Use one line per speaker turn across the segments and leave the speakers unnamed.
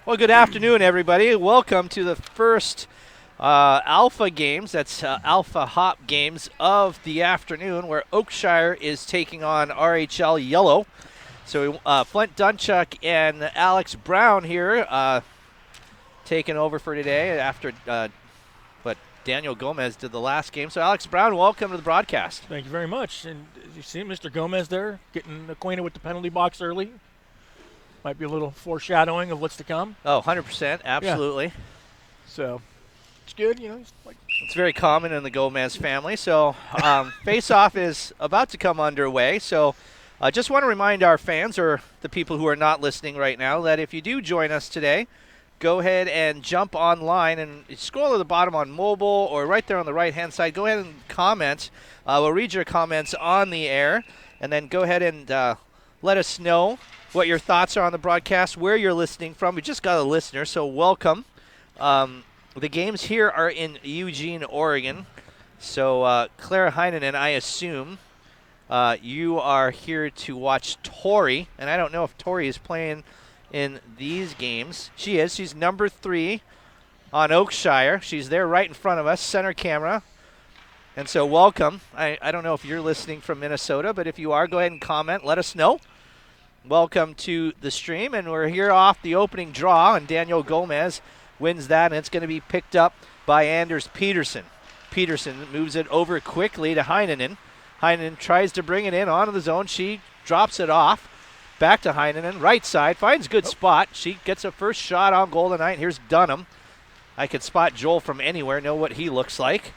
Well, good afternoon, everybody. Welcome to the first Alpha games, that's Alpha Hop games of the afternoon, where Oakshire is taking on RHL Yellow. So Flint Dunchuk and Alex Brown here taking over for today after what Daniel Gomez did the last game. So Alex Brown, welcome to the broadcast.
Thank you very much. And you see Mr. Gomez there getting acquainted with the penalty box early. Might be a little foreshadowing of what's to come.
Oh, 100%, absolutely.
Yeah. So it's good,
It's very common in the Gomez family. So face-off is about to come underway. So I just want to remind our fans, or the people who are not listening right now, that if you do join us today, go ahead and jump online and scroll to the bottom on mobile or right there on the right-hand side. Go ahead and comment. We'll read your comments on the air, and then go ahead and let us know what your thoughts are on the broadcast, where you're listening from. We just got a listener, so welcome. The games here are in Eugene, Oregon. So Claire Heinen, I assume you are here to watch Tori, and I don't know if Tori is playing in these games. She is. She's number 3 on Oakshire. She's there right in front of us, center camera. And so welcome. I don't know if you're listening from Minnesota, but if you are, go ahead and comment. Let us know. Welcome to the stream, and we're here off the opening draw, and Daniel Gomez wins that, and it's going to be picked up by Anders Peterson. Peterson moves it over quickly to Heinen. Heinen tries to bring it in onto the zone. She drops it off. Back to Heinen, right side, finds good spot. She gets a first shot on goal tonight. Here's Dunham. I could spot Joel from anywhere, know what he looks like.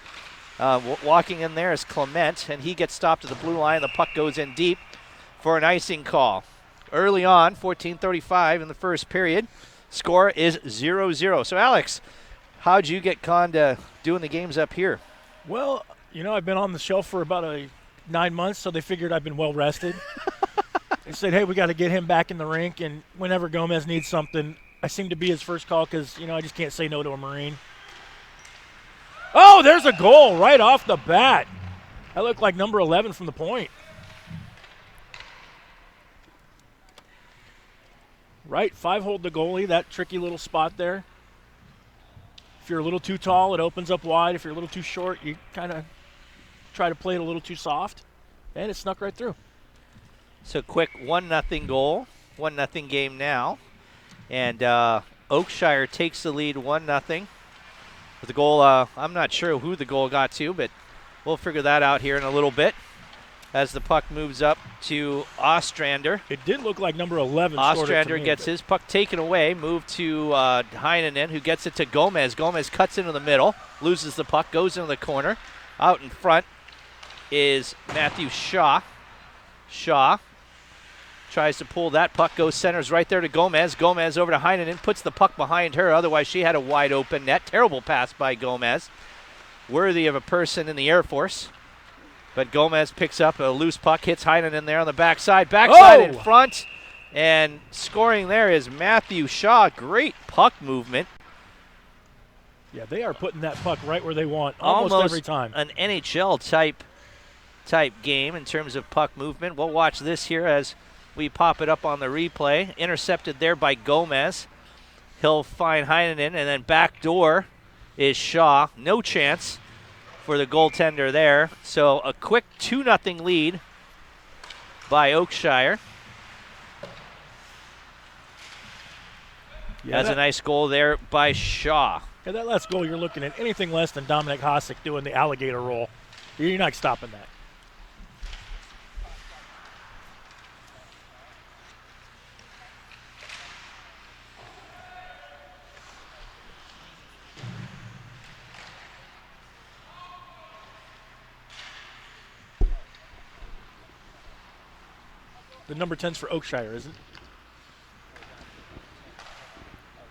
Walking in there is Clement, and he gets stopped at the blue line. The puck goes in deep for an icing call. Early on, 14:35 in the first period. Score is 0-0. So, Alex, how'd you get conned doing the games up here?
Well, I've been on the shelf for about 9 months, so they figured I've been well rested. They said, hey, we got to get him back in the rink, and whenever Gomez needs something, I seem to be his first call because, I just can't say no to a Marine. Oh, there's a goal right off the bat. That looked like number 11 from the point. Right, 5-hold the goalie, that tricky little spot there. If you're a little too tall, it opens up wide. If you're a little too short, you kind of try to play it a little too soft, and it snuck right through.
So quick 1-0 goal, 1-0 game now. And Oakshire takes the lead 1-0. With the goal, I'm not sure who the goal got to, but we'll figure that out here in a little bit as the puck moves up to Ostrander.
It did look like number 11
Ostrander gets his puck taken away, moved to Heinen, who gets it to Gomez. Gomez cuts into the middle, loses the puck, goes into the corner. Out in front is Matthew Shaw. Shaw tries to pull that puck, goes centers right there to Gomez. Gomez over to Heinen, puts the puck behind her. Otherwise, she had a wide open net. Terrible pass by Gomez. Worthy of a person in the Air Force. But Gomez picks up a loose puck, hits Heinen in there on the backside. Backside in front. And scoring there is Matthew Shaw. Great puck movement.
Yeah, they are putting that puck right where they want almost every time.
An NHL type game in terms of puck movement. We'll watch this here as we pop it up on the replay. Intercepted there by Gomez. He'll find Heinen, and then backdoor is Shaw. No chance for the goaltender there. So a quick 2-0 lead by Oakshire. Yeah, that's a nice goal there by Shaw.
Yeah, that last goal, you're looking at anything less than Dominic Hasek doing the alligator roll. You're not stopping that. The number 10's for Oakshire, isn't it?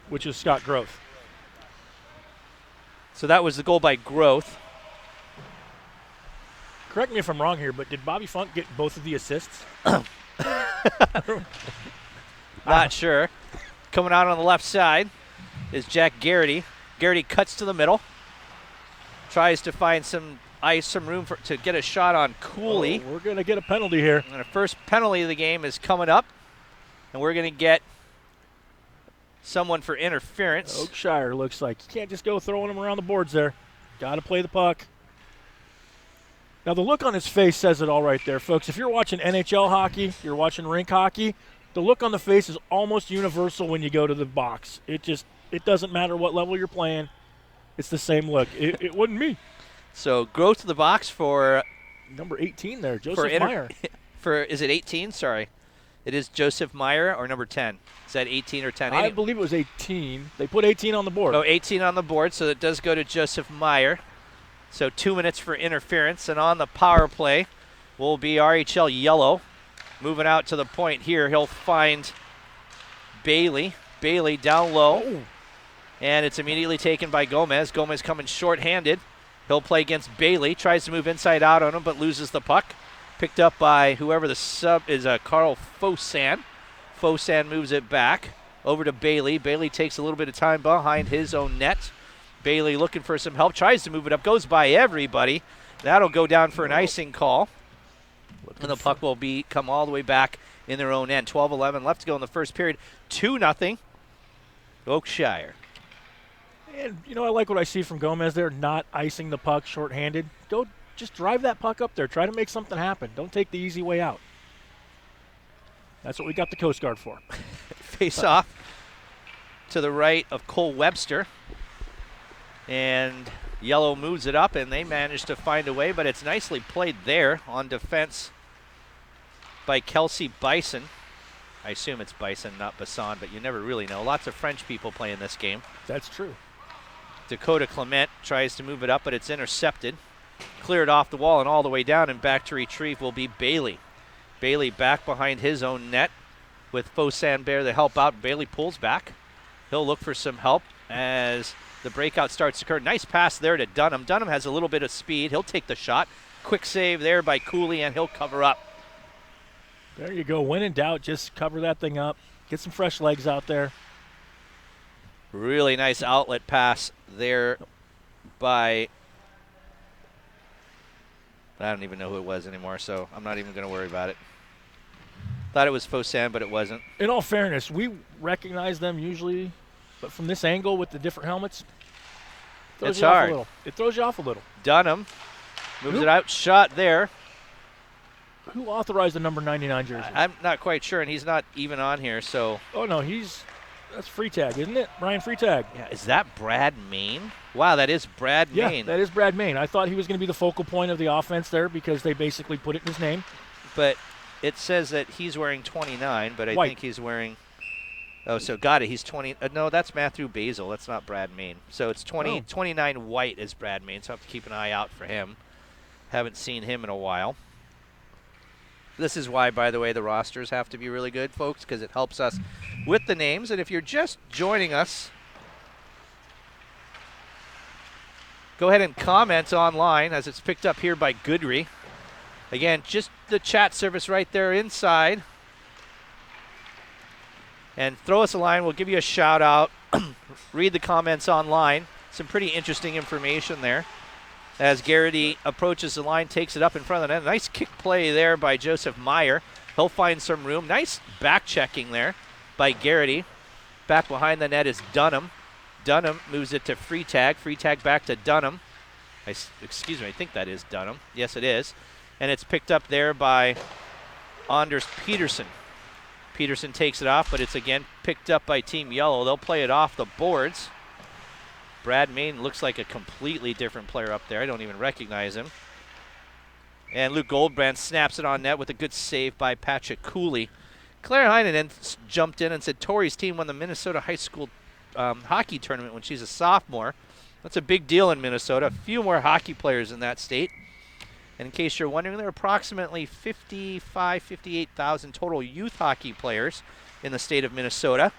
Which is Scott Groth.
So that was the goal by Groth.
Correct me if I'm wrong here, but did Bobby Funk get both of the assists?
Not sure. Coming out on the left side is Jack Garrity. Garrity cuts to the middle. Tries to find some ice, some room to get a shot on Cooley.
We're going to get a penalty here.
And the first penalty of the game is coming up. And we're going to get someone for interference.
Oakshire looks like. You can't just go throwing them around the boards there. Got to play the puck. Now, the look on his face says it all right there, folks. If you're watching NHL hockey, you're watching rink hockey, the look on the face is almost universal when you go to the box. It doesn't matter what level you're playing. It's the same look. It wasn't me.
So go to the box for
number 18 there, Joseph Meyer.
Is it 18? Sorry. It is Joseph Meyer or number 10? Is that 18 or 10?
I believe it was 18. They put 18 on the board.
Oh, 18 on the board, so it does go to Joseph Meyer. So 2 minutes for interference, and on the power play will be RHL Yellow. Moving out to the point here, he'll find Bailey. Bailey down low, and it's immediately taken by Gomez. Gomez coming short-handed. He'll play against Bailey, tries to move inside out on him, but loses the puck. Picked up by whoever the sub is, Carl Fosan. Fosan moves it back over to Bailey. Bailey takes a little bit of time behind his own net. Bailey looking for some help, tries to move it up, goes by everybody. That'll go down for an icing call. And the puck will come all the way back in their own end. 12-11 left to go in the first period. 2-0 Oakshire.
And, I like what I see from Gomez there, not icing the puck shorthanded. Just drive that puck up there. Try to make something happen. Don't take the easy way out. That's what we got the Coast Guard for.
Face off to the right of Cole Webster. And Yellow moves it up, and they manage to find a way, but it's nicely played there on defense by Kelsey Bison. I assume it's Bison, not Basson, but you never really know. Lots of French people play in this game.
That's true.
Dakota Clement tries to move it up, but it's intercepted. Cleared off the wall and all the way down, and back to retrieve will be Bailey. Bailey back behind his own net with Fosan Bear to help out. Bailey pulls back. He'll look for some help as the breakout starts to occur. Nice pass there to Dunham. Dunham has a little bit of speed. He'll take the shot. Quick save there by Cooley, and he'll cover up.
There you go. When in doubt, just cover that thing up. Get some fresh legs out there.
Really nice outlet pass there by, I don't even know who it was anymore, so I'm not even going to worry about it. Thought it was Fosan, but it wasn't.
In all fairness, we recognize them usually, but from this angle with the different helmets,
it's hard.
It throws you off a little.
Dung moves it out, shot there.
Who authorized the number 99 jersey?
I'm not quite sure, and he's not even on here, so.
Oh, no, that's Freetag, isn't it? Brian Freetag.
Yeah, is that Brad Main? Wow, that is Brad Main.
Yeah, that is Brad Main. I thought he was going to be the focal point of the offense there because they basically put it in his name.
But it says that he's wearing 29, but I
White.
think he's wearing, so got it. He's 20. No, that's Matthew Basil. That's not Brad Main. So it's 29 White is Brad Main, so I have to keep an eye out for him. Haven't seen him in a while. This is why, by the way, the rosters have to be really good, folks, because it helps us with the names. And if you're just joining us, go ahead and comment online as it's picked up here by Goodry. Again, just the chat service right there inside. And throw us a line. We'll give you a shout out. Read the comments online. Some pretty interesting information there. As Garrity approaches the line, takes it up in front of the net. Nice kick play there by Joseph Meyer. He'll find some room. Nice back checking there by Garrity. Back behind the net is Dunham. Dunham moves it to Freetag. Freetag back to Dunham. Excuse me, I think that is Dunham. Yes, it is. And it's picked up there by Anders Peterson. Peterson takes it off, but it's again picked up by Team Yellow. They'll play it off the boards. Brad Main looks like a completely different player up there. I don't even recognize him. And Luke Goldbrand snaps it on net with a good save by Patrick Cooley. Claire Heinen jumped in and said Tori's team won the Minnesota High School hockey tournament when she's a sophomore. That's a big deal in Minnesota. A few more hockey players in that state. And in case you're wondering, there are approximately 58,000 total youth hockey players in the state of Minnesota.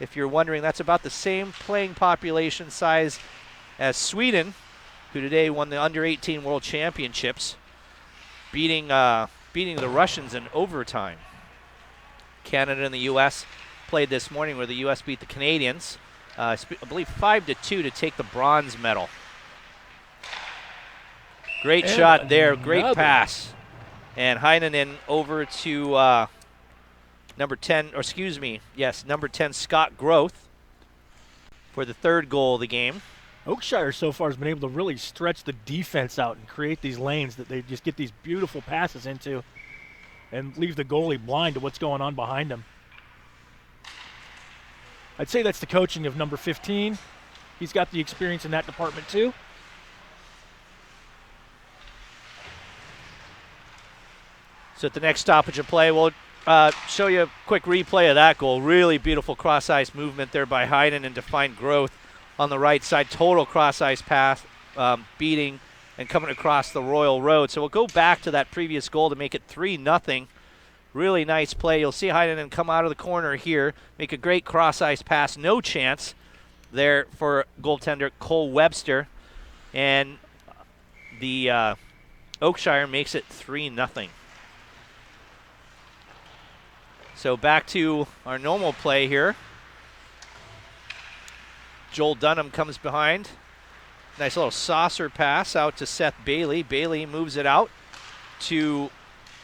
If you're wondering, that's about the same playing population size as Sweden, who today won the Under-18 World Championships, beating the Russians in overtime. Canada and the U.S. played this morning where the U.S. beat the Canadians, I believe 5-2 to take the bronze medal. Great shot there, great pass. And Heinen over to number 10, or excuse me, yes, number 10, Scott Groth, for the third goal of the game.
Oakshire so far has been able to really stretch the defense out and create these lanes that they just get these beautiful passes into and leave the goalie blind to what's going on behind him. I'd say that's the coaching of number 15. He's got the experience in that department too.
So at the next stoppage of play, we'll show you a quick replay of that goal. Really beautiful cross-ice movement there by Heinen and to find Groth on the right side. Total cross-ice pass, beating and coming across the Royal Road. So we'll go back to that previous goal to make it 3-0. Really nice play. You'll see Heinen come out of the corner here, make a great cross-ice pass. No chance there for goaltender Cole Webster. And the Oakshire makes it 3-0. So back to our normal play here. Joel Dunham comes behind. Nice little saucer pass out to Seth Bailey. Bailey moves it out to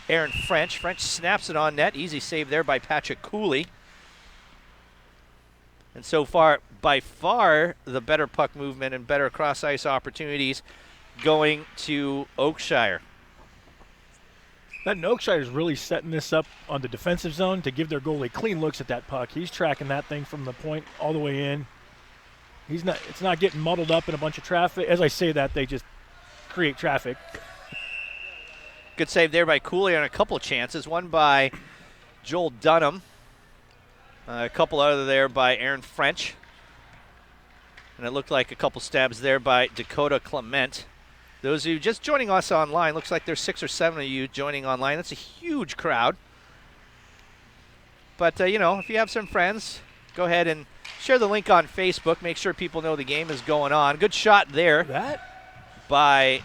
Aaron French. French snaps it on net. Easy save there by Patrick Cooley. And so far, by far, the better puck movement and better cross-ice opportunities going to Oakshire.
That Oakshire is really setting this up on the defensive zone to give their goalie clean looks at that puck. He's tracking that thing from the point all the way in. It's not getting muddled up in a bunch of traffic. As I say that, they just create traffic.
Good save there by Cooley on a couple of chances. One by Joel Dunham. A couple other there by Aaron French. And it looked like a couple stabs there by Dakota Clement. Those of you just joining us online, looks like there's 6 or 7 of you joining online. That's a huge crowd. But, you know, if you have some friends, go ahead and share the link on Facebook. Make sure people know the game is going on. Good shot there. By,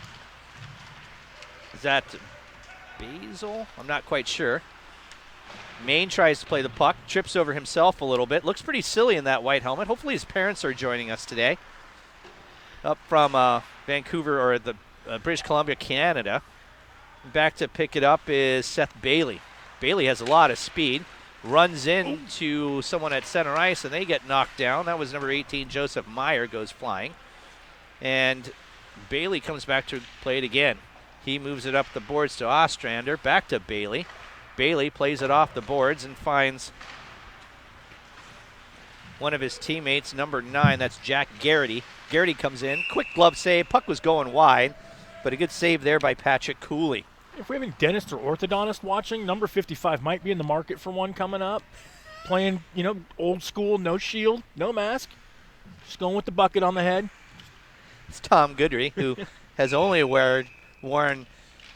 is that Basil? I'm not quite sure. Maine tries to play the puck, trips over himself a little bit. Looks pretty silly in that white helmet. Hopefully his parents are joining us today. Up from Vancouver, or the British Columbia, Canada. Back to pick it up is Seth Bailey. Bailey has a lot of speed. Runs into someone at center ice, and they get knocked down. That was number 18, Joseph Meyer, goes flying. And Bailey comes back to play it again. He moves it up the boards to Ostrander. Back to Bailey. Bailey plays it off the boards and finds one of his teammates, number 9. That's Jack Garrity. Garrity comes in. Quick glove save. Puck was going wide, but a good save there by Patrick Cooley.
If we have any dentist or orthodontist watching, number 55 might be in the market for one coming up. Playing, you know, old school, no shield, no mask. Just going with the bucket on the head.
It's Tom Goodry, who has only worn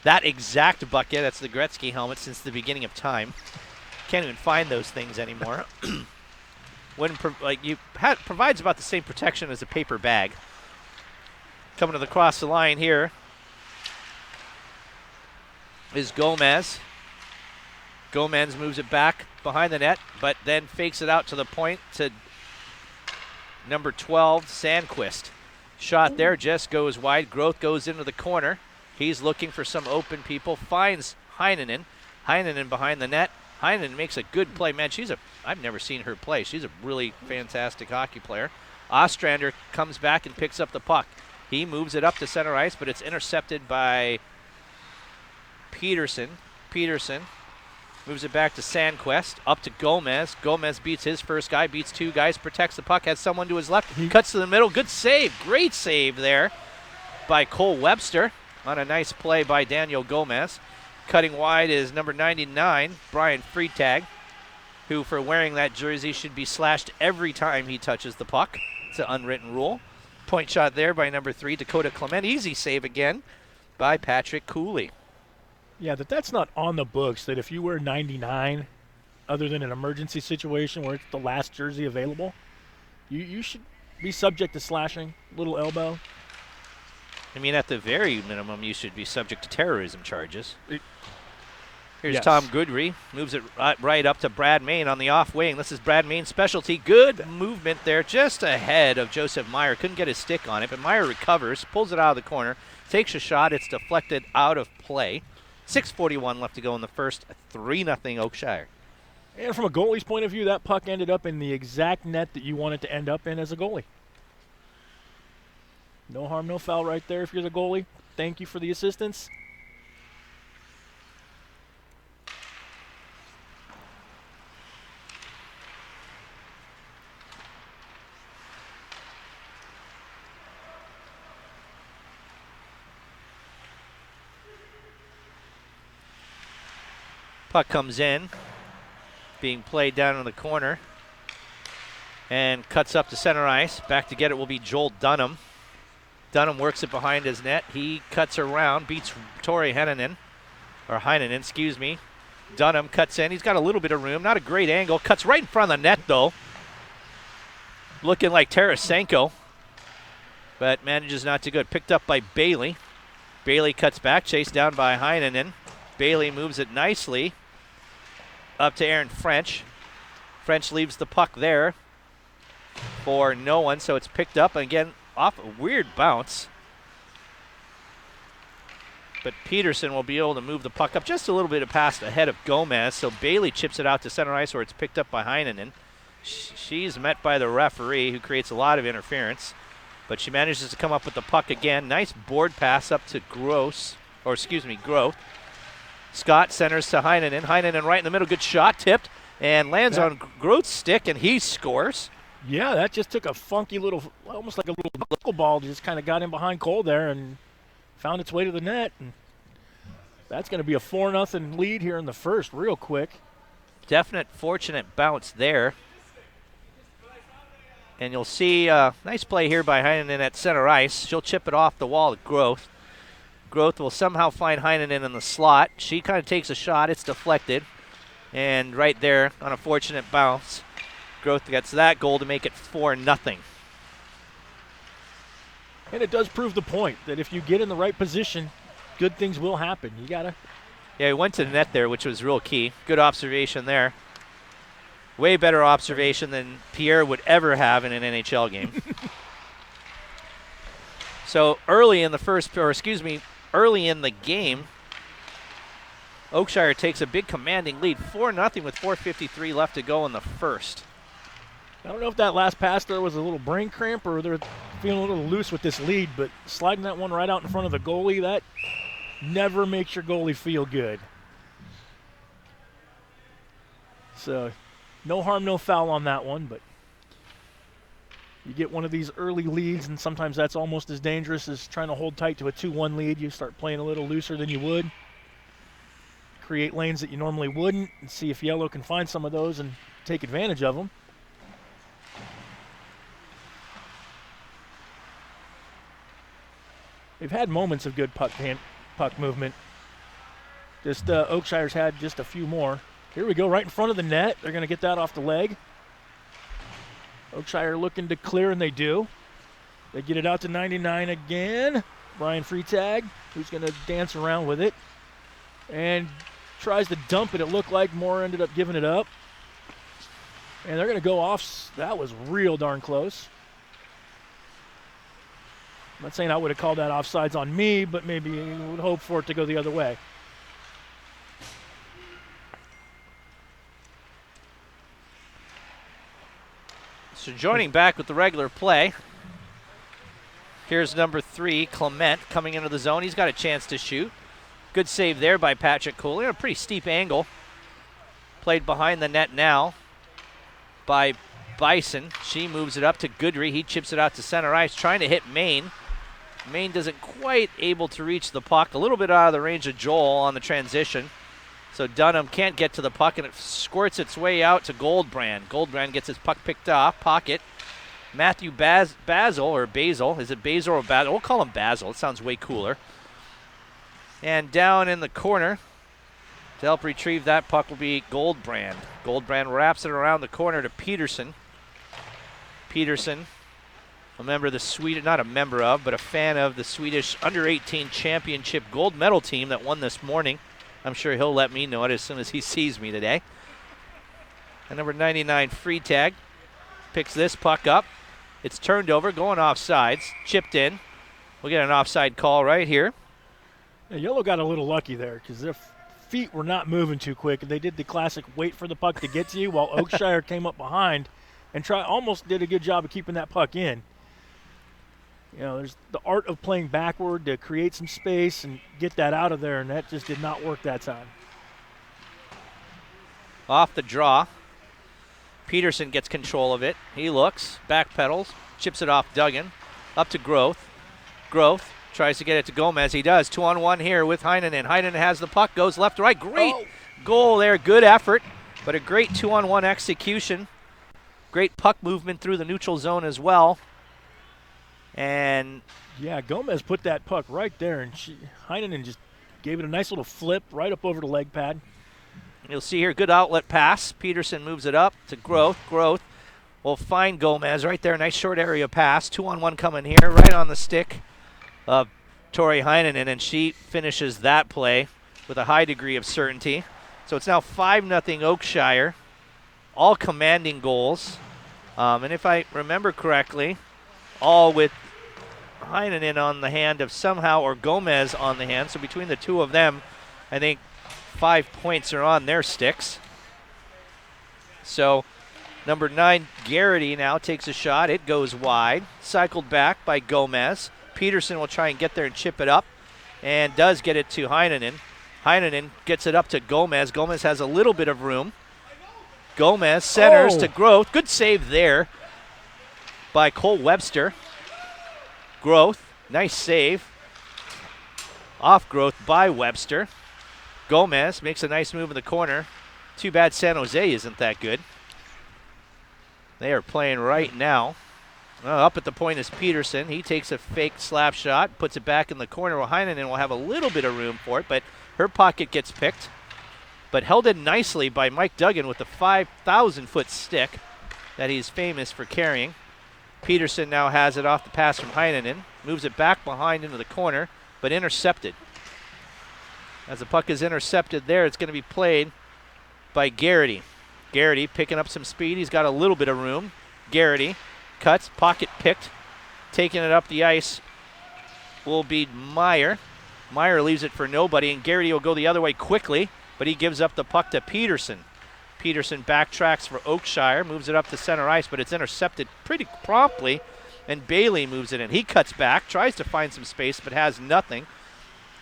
that exact bucket, that's the Gretzky helmet, since the beginning of time. Can't even find those things anymore. Provides about the same protection as a paper bag. Coming to the cross the line here is Gomez. Gomez moves it back behind the net, but then fakes it out to the point to number 12, Sandquist. Shot there just goes wide. Groth goes into the corner. He's looking for some open people. Finds Heinen. Heinen behind the net. Heinen makes a good play. Man, I've never seen her play. She's a really fantastic hockey player. Ostrander comes back and picks up the puck. He moves it up to center ice, but it's intercepted by Peterson. Peterson moves it back to Sandquist, up to Gomez. Gomez beats his first guy, beats 2 guys, protects the puck, has someone to his left, cuts to the middle. Good save, great save there by Cole Webster on a nice play by Daniel Gomez. Cutting wide is number 99, Brian Freitag, who for wearing that jersey should be slashed every time he touches the puck. It's an unwritten rule. Point shot there by number 3, Dakota Clement. Easy save again by Patrick Cooley.
Yeah, that's not on the books, that if you wear 99, other than an emergency situation where it's the last jersey available, you should be subject to slashing, little elbow.
I mean, at the very minimum, you should be subject to terrorism charges. Here's
Yes.
Tom Goodry. Moves it right up to Brad Main on the off wing. This is Brad Main's specialty. Good movement there, just ahead of Joseph Meyer. Couldn't get his stick on it, but Meyer recovers, pulls it out of the corner, takes a shot. It's deflected out of play. 6:41 left to go in the first. 3-0 Oakshire.
And from a goalie's point of view, that puck ended up in the exact net that you want it to end up in as a goalie. No harm, no foul right there if you're the goalie. Thank you for the assistance.
Puck comes in, being played down in the corner, and cuts up to center ice. Back to get it will be Joel Dunham. Dunham works it behind his net. He cuts around, beats Tori Heinonen, excuse me. Dunham cuts in. He's got a little bit of room, not a great angle. Cuts right in front of the net, though. Looking like Tarasenko, but manages not to good. Picked up by Bailey. Bailey cuts back, chased down by Heinonen. Bailey moves it nicely up to Aaron French. French leaves the puck there for no one, so it's picked up again off a weird bounce. But Peterson will be able to move the puck up just a little bit past ahead of Gomez, so Bailey chips it out to center ice where it's picked up by Heinonen. She's met by the referee, who creates a lot of interference, but she manages to come up with the puck again. Nice board pass up to Groth. Scott centers to Heinonen. Heinonen right in the middle, good shot, tipped, and lands on Groth's stick, and he scores.
Yeah, that just took a funky little, almost like a little knuckleball, just kind of got in behind Cole there and found its way to the net. And that's going to be a 4-0 lead here in the first real quick.
Definite fortunate bounce there. And you'll see nice play here by Heinonen at center ice. She'll chip it off the wall to Groth. Groth will somehow find Heinonen in the slot. She kind of takes a shot. It's deflected. And right there on a fortunate bounce, Groth gets that goal to make it 4-0.
And it does prove the point that if you get in the right position, good things will happen. You got to.
Yeah, he went to the net there, which was real key. Good observation there. Way better observation than Pierre would ever have in an NHL game. So early in the game, Oakshire takes a big commanding lead, 4-0 with 4:53 left to go in the first.
I don't know if that last pass there was a little brain cramp or they're feeling a little loose with this lead, but sliding that one right out in front of the goalie, that never makes your goalie feel good. So no harm, no foul on that one, but you get one of these early leads, and sometimes that's almost as dangerous as trying to hold tight to a 2-1 lead. You start playing a little looser than you would. Create lanes that you normally wouldn't, and see if Yellow can find some of those and take advantage of them. They've had moments of good puck movement. Just Oakshire's had just a few more. Here we go, right in front of the net. They're going to get that off the leg. Oakshire looking to clear, and they do. They get it out to 99 again. Brian Freitag, who's going to dance around with it. And tries to dump it. It looked like Moore ended up giving it up. And they're going to go off. That was real darn close. I'm not saying I would have called that offsides on me, but maybe you would hope for it to go the other way.
So joining back with the regular play, here's number 3, Clement, coming into the zone. He's got a chance to shoot. Good save there by Patrick Cooley. A pretty steep angle. Played behind the net now by Bison. She moves it up to Goodry. He chips it out to center ice, trying to hit Maine. Maine doesn't quite able to reach the puck. A little bit out of the range of Joel on the transition. So Dunham can't get to the puck, and it squirts its way out to Goldbrand. Goldbrand gets his puck picked off, pocket. Matthew Basil. Is it Basil or Basil? We'll call him Basil. It sounds way cooler. And down in the corner to help retrieve that puck will be Goldbrand. Goldbrand wraps it around the corner to Peterson. Peterson, a fan of the Swedish under-18 championship gold medal team that won this morning. I'm sure he'll let me know it as soon as he sees me today. And number 99, Freitag, picks this puck up. It's turned over, going offsides, chipped in. We'll get an offside call right here.
Yeah, Yellow got a little lucky there because they're feet were not moving too quick, and they did the classic wait for the puck to get to you, while Oakshire came up behind and almost did a good job of keeping that puck in. You know, there's the art of playing backward to create some space and get that out of there, and that just did not work that time.
Off the draw. Peterson gets control of it. He looks, backpedals, chips it off Duggan. Up to Growth. Growth tries to get it to Gomez. He does. 2-on-1 here with Heinonen. Heinonen has the puck, goes left to right. Great goal there. Good effort, but a great 2-on-1 execution. Great puck movement through the neutral zone as well. And
yeah, Gomez put that puck right there, and Heinonen just gave it a nice little flip right up over the leg pad.
You'll see here, good outlet pass. Peterson moves it up to Growth. Growth will find Gomez right there. Nice short area pass. 2-on-1 coming here, right on the stick of Tori Heinonen, and she finishes that play with a high degree of certainty. So it's now 5-0 Oakshire, all commanding goals. And if I remember correctly, all with Heinonen on the hand of somehow, or Gomez on the hand. So between the two of them, I think 5 points are on their sticks. So number 9, Garrity, now takes a shot. It goes wide. Cycled back by Gomez. Peterson will try and get there and chip it up, and does get it to Heinonen. Heinonen gets it up to Gomez. Gomez has a little bit of room. Gomez centers to Growth. Good save there by Cole Webster. Growth, nice save. Off Growth by Webster. Gomez makes a nice move in the corner. Too bad San Jose isn't that good. They are playing right now. Up at the point is Peterson. He takes a fake slap shot, puts it back in the corner. Well, Heinonen will have a little bit of room for it, but her pocket gets picked. But held in nicely by Mike Duggan with the 5,000-foot stick that he's famous for carrying. Peterson now has it off the pass from Heinonen. Moves it back behind into the corner, but intercepted. As the puck is intercepted there, it's going to be played by Garrity. Garrity picking up some speed. He's got a little bit of room. Garrity cuts, pocket picked. Taking it up the ice will be Meyer. Meyer leaves it for nobody, and Garrity will go the other way quickly, but he gives up the puck to Peterson. Peterson backtracks for Oakshire, moves it up to center ice, but it's intercepted pretty promptly, and Bailey moves it in. He cuts back, tries to find some space, but has nothing.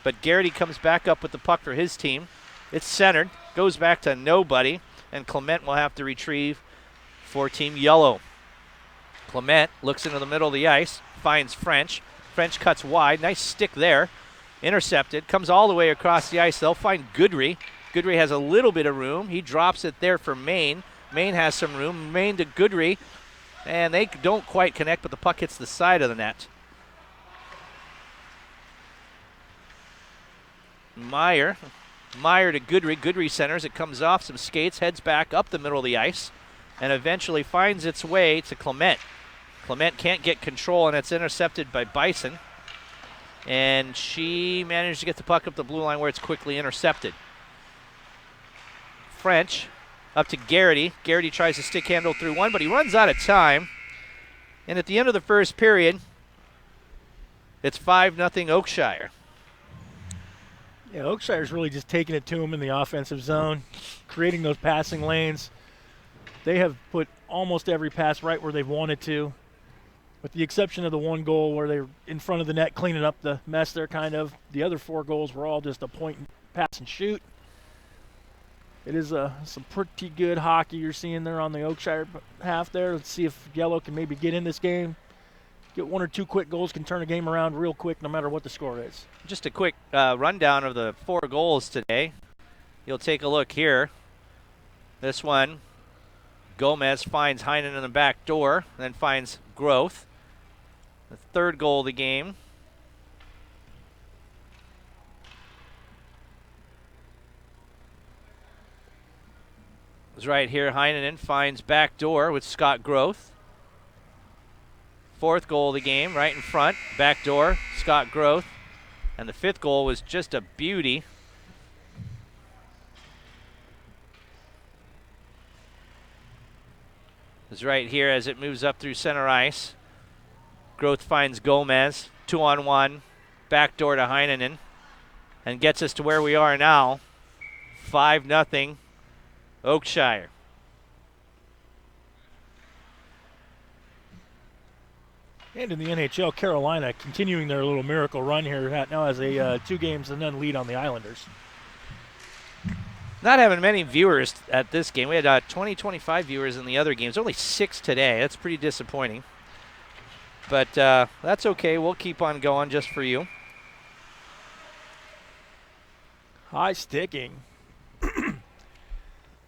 But Garrity comes back up with the puck for his team. It's centered, goes back to nobody, and Clement will have to retrieve for Team Yellow. Clement looks into the middle of the ice, finds French. French cuts wide, nice stick there. Intercepted, comes all the way across the ice. They'll find Goodry. Goodry has a little bit of room. He drops it there for Maine. Maine has some room. Maine to Goodry, and they don't quite connect, but the puck hits the side of the net. Meyer to Goodry. Goodry centers. It comes off some skates, heads back up the middle of the ice, and eventually finds its way to Clement. Clement can't get control, and it's intercepted by Bison. And she managed to get the puck up the blue line where it's quickly intercepted. French up to Garrity. Garrity tries to stick handle through one, but he runs out of time. And at the end of the first period, it's 5-0 Oakshire.
Yeah, Oakshire's really just taking it to them in the offensive zone, creating those passing lanes. They have put almost every pass right where they've wanted to, with the exception of the one goal where they're in front of the net cleaning up the mess there, kind of. The other 4 goals were all just a point and pass and shoot. It is some pretty good hockey you're seeing there on the Oakshire half there. Let's see if Yellow can maybe get in this game. Get 1 or 2 quick goals, can turn a game around real quick no matter what the score is.
Just a quick rundown of the 4 goals today. You'll take a look here. This one, Gomez finds Heinonen in the back door, then finds Growth. The 3rd goal of the game. Is right here. Heinonen finds back door with Scott Growth. 4th goal of the game, right in front, back door, Scott Growth. And the 5th goal was just a beauty. Is right here as it moves up through center ice. Growth finds Gomez, 2-on-1, back door to Heinonen, and gets us to where we are now. 5-0 Oakshire.
And in the NHL, Carolina continuing their little miracle run here now has a 2 games and none lead on the Islanders.
Not having many viewers at this game. We had 25 viewers in the other games. Only 6 today. That's pretty disappointing. But that's okay. We'll keep on going just for you.
High sticking.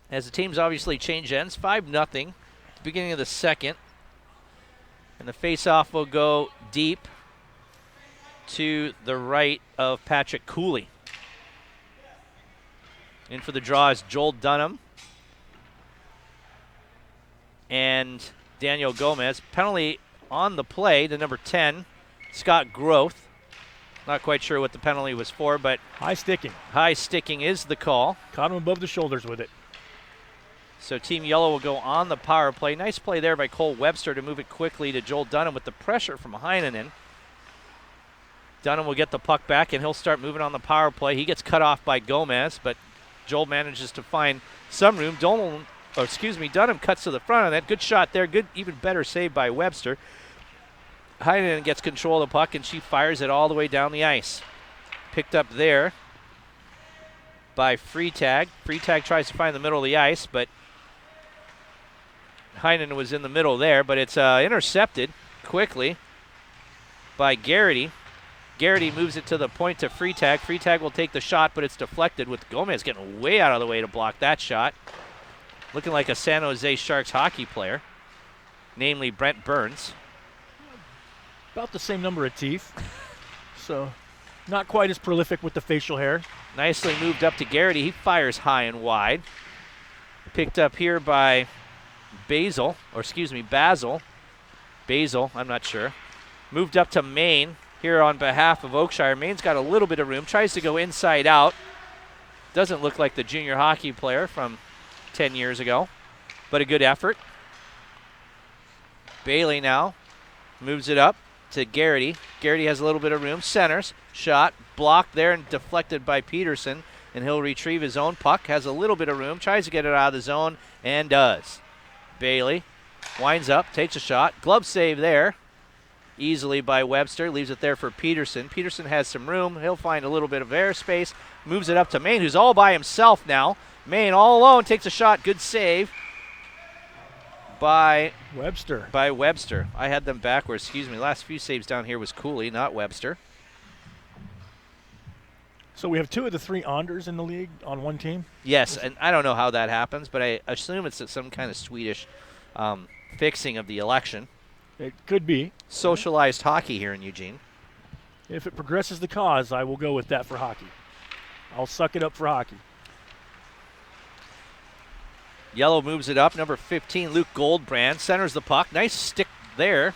As the teams obviously change ends, 5-0, beginning of the second. And the face-off will go deep to the right of Patrick Cooley. In for the draw is Joel Dunham and Daniel Gomez. Penalty on the play to number 10, Scott Groth. Not quite sure what the penalty was for, but
high sticking.
High sticking is the call.
Caught him above the shoulders with it.
So Team Yellow will go on the power play. Nice play there by Cole Webster to move it quickly to Joel Dunham with the pressure from Heinonen. Dunham will get the puck back, and he'll start moving on the power play. He gets cut off by Gomez, but Joel manages to find some room. Dunham cuts to the front of that. Good shot there. Good, even better save by Webster. Heinonen gets control of the puck, and she fires it all the way down the ice. Picked up there by Freitag. Freitag tries to find the middle of the ice, but Heinonen was in the middle there, but it's intercepted quickly by Garrity. Garrity moves it to the point to Freitag. Freitag will take the shot, but it's deflected with Gomez getting way out of the way to block that shot. Looking like a San Jose Sharks hockey player, namely Brent Burns.
About the same number of teeth, so not quite as prolific with the facial hair.
Nicely moved up to Garrity. He fires high and wide. Picked up here by Basil. Basil, I'm not sure. Moved up to Maine here on behalf of Oakshire. Maine's got a little bit of room. Tries to go inside out. Doesn't look like the junior hockey player from 10 years ago, but a good effort. Bailey now moves it up to Garrity. Garrity has a little bit of room. Centers. Shot. Blocked there and deflected by Peterson. And he'll retrieve his own puck. Has a little bit of room. Tries to get it out of the zone and does. Bailey winds up. Takes a shot. Glove save there. Easily by Webster. Leaves it there for Peterson. Peterson has some room. He'll find a little bit of airspace. Moves it up to Maine, who's all by himself now. Maine all alone. Takes a shot. Good save by
Webster.
I had them backwards. Last few saves down here was Cooley, not Webster.
So we have 2 of the 3 Anders in the league on one team?
Yes, and I don't know how that happens, but I assume it's some kind of Swedish fixing of the election.
It could be.
Socialized hockey here in Eugene.
If it progresses the cause, I will go with that for hockey. I'll suck it up for hockey.
Yellow moves it up. Number 15, Luke Goldbrand, centers the puck. Nice stick there.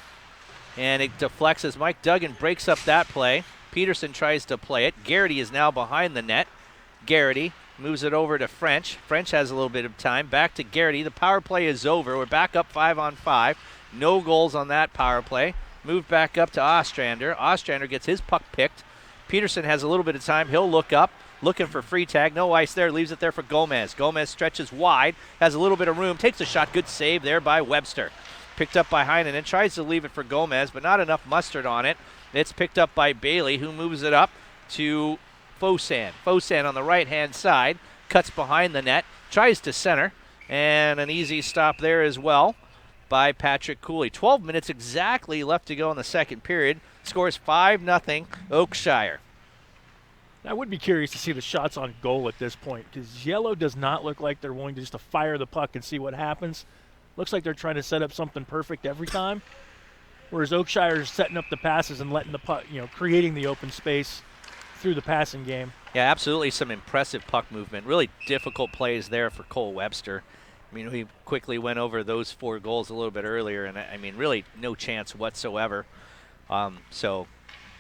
And it deflects as Mike Duggan breaks up that play. Peterson tries to play it. Garrity is now behind the net. Garrity moves it over to French. French has a little bit of time. Back to Garrity. The power play is over. We're back up 5-on-5. No goals on that power play. Moved back up to Ostrander. Ostrander gets his puck picked. Peterson has a little bit of time. He'll look up. Looking for Freitag. No ice there. Leaves it there for Gomez. Gomez stretches wide. Has a little bit of room. Takes a shot. Good save there by Webster. Picked up by Heinonen and tries to leave it for Gomez, but not enough mustard on it. It's picked up by Bailey, who moves it up to Fosan. Fosan on the right-hand side. Cuts behind the net. Tries to center. And an easy stop there as well by Patrick Cooley. 12 minutes exactly left to go in the second period. Scores 5-0 Oakshire.
I would be curious to see the shots on goal at this point, because Yellow does not look like they're willing just to fire the puck and see what happens. Looks like they're trying to set up something perfect every time, whereas Oakshire is setting up the passes and letting the puck, creating the open space through the passing game.
Yeah, absolutely some impressive puck movement. Really difficult plays there for Cole Webster. We quickly went over those 4 goals a little bit earlier, and really no chance whatsoever. So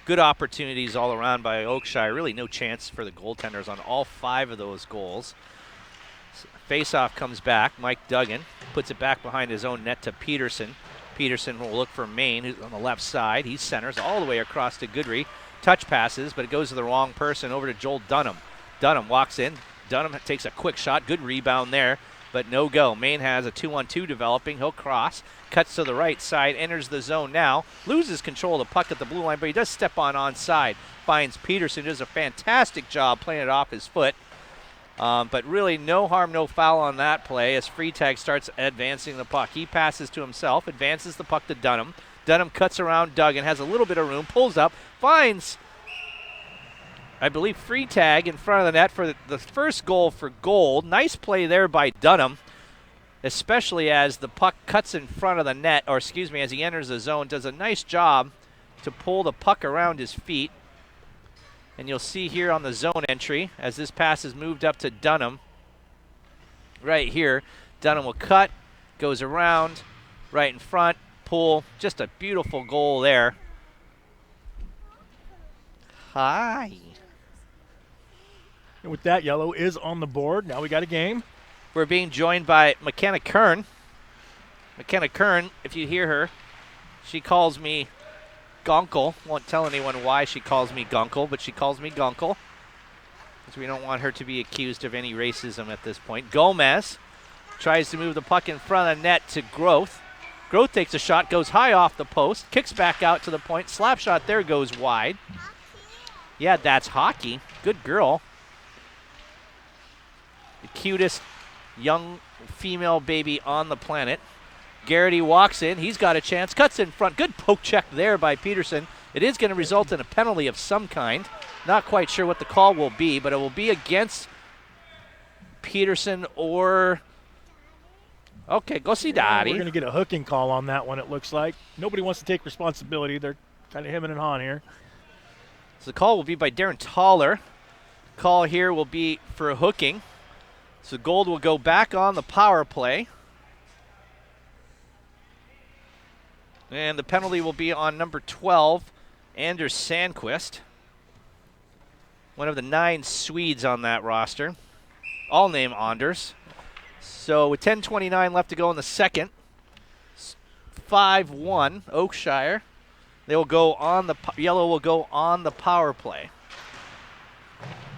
good opportunities all around by Oakshire. Really no chance for the goaltenders on all 5 of those goals. Faceoff comes back. Mike Duggan puts it back behind his own net to Peterson. Peterson will look for Maine, who's on the left side. He centers all the way across to Goodry. Touch passes, but it goes to the wrong person, over to Joel Dunham. Dunham walks in, Dunham takes a quick shot. Good rebound there, but no go. Maine has a 2-on-2 developing. He'll cross, cuts to the right side, enters the zone now, loses control of the puck at the blue line, but he does step onside. Finds Peterson, does a fantastic job playing it off his foot. But really no harm, no foul on that play as Freitag starts advancing the puck. He passes to himself, advances the puck to Dunham. Dunham cuts around Duggan, has a little bit of room, pulls up, finds, I believe, Freitag in front of the net for the first goal for Gold. Nice play there by Dunham, especially as the puck cuts in front of the net, or excuse me, as he enters the zone. Does a nice job to pull the puck around his feet. And you'll see here on the zone entry, as this pass is moved up to Dunham, right here, Dunham will cut, goes around, right in front, pull. Just a beautiful goal there. Hi.
And with that, yellow is on the board. Now we got a game.
We're being joined by McKenna Kern. McKenna Kern, if you hear her, she calls me Gunkel. Won't tell anyone why she calls me Gunkel, but she calls me Gunkel because we don't want her to be accused of any racism at this point. Gomez tries to move the puck in front of the net to Groth. Groth takes a shot, goes high off the post, kicks back out to the point. Slap shot there goes wide. Yeah, that's hockey. Good girl. The cutest young female baby on the planet. Garrity walks in. He's got a chance. Cuts in front. Good poke check there by Peterson. It is going to result in a penalty of some kind. Not quite sure what the call will be, but it will be against Peterson or... Okay, go see Daddy.
We're going to get a hooking call on that one, it looks like. Nobody wants to take responsibility. They're kind of hemming and hawing here.
So the call will be by Darren Toller. Call here will be for hooking. So Gold will go back on the power play. And the penalty will be on number 12, Anders Sandqvist. One of the 9 Swedes on that roster. All named Anders. So with 10:29 left to go in the second, 5-1 Oakshire. They will go on the yellow will go on the power play.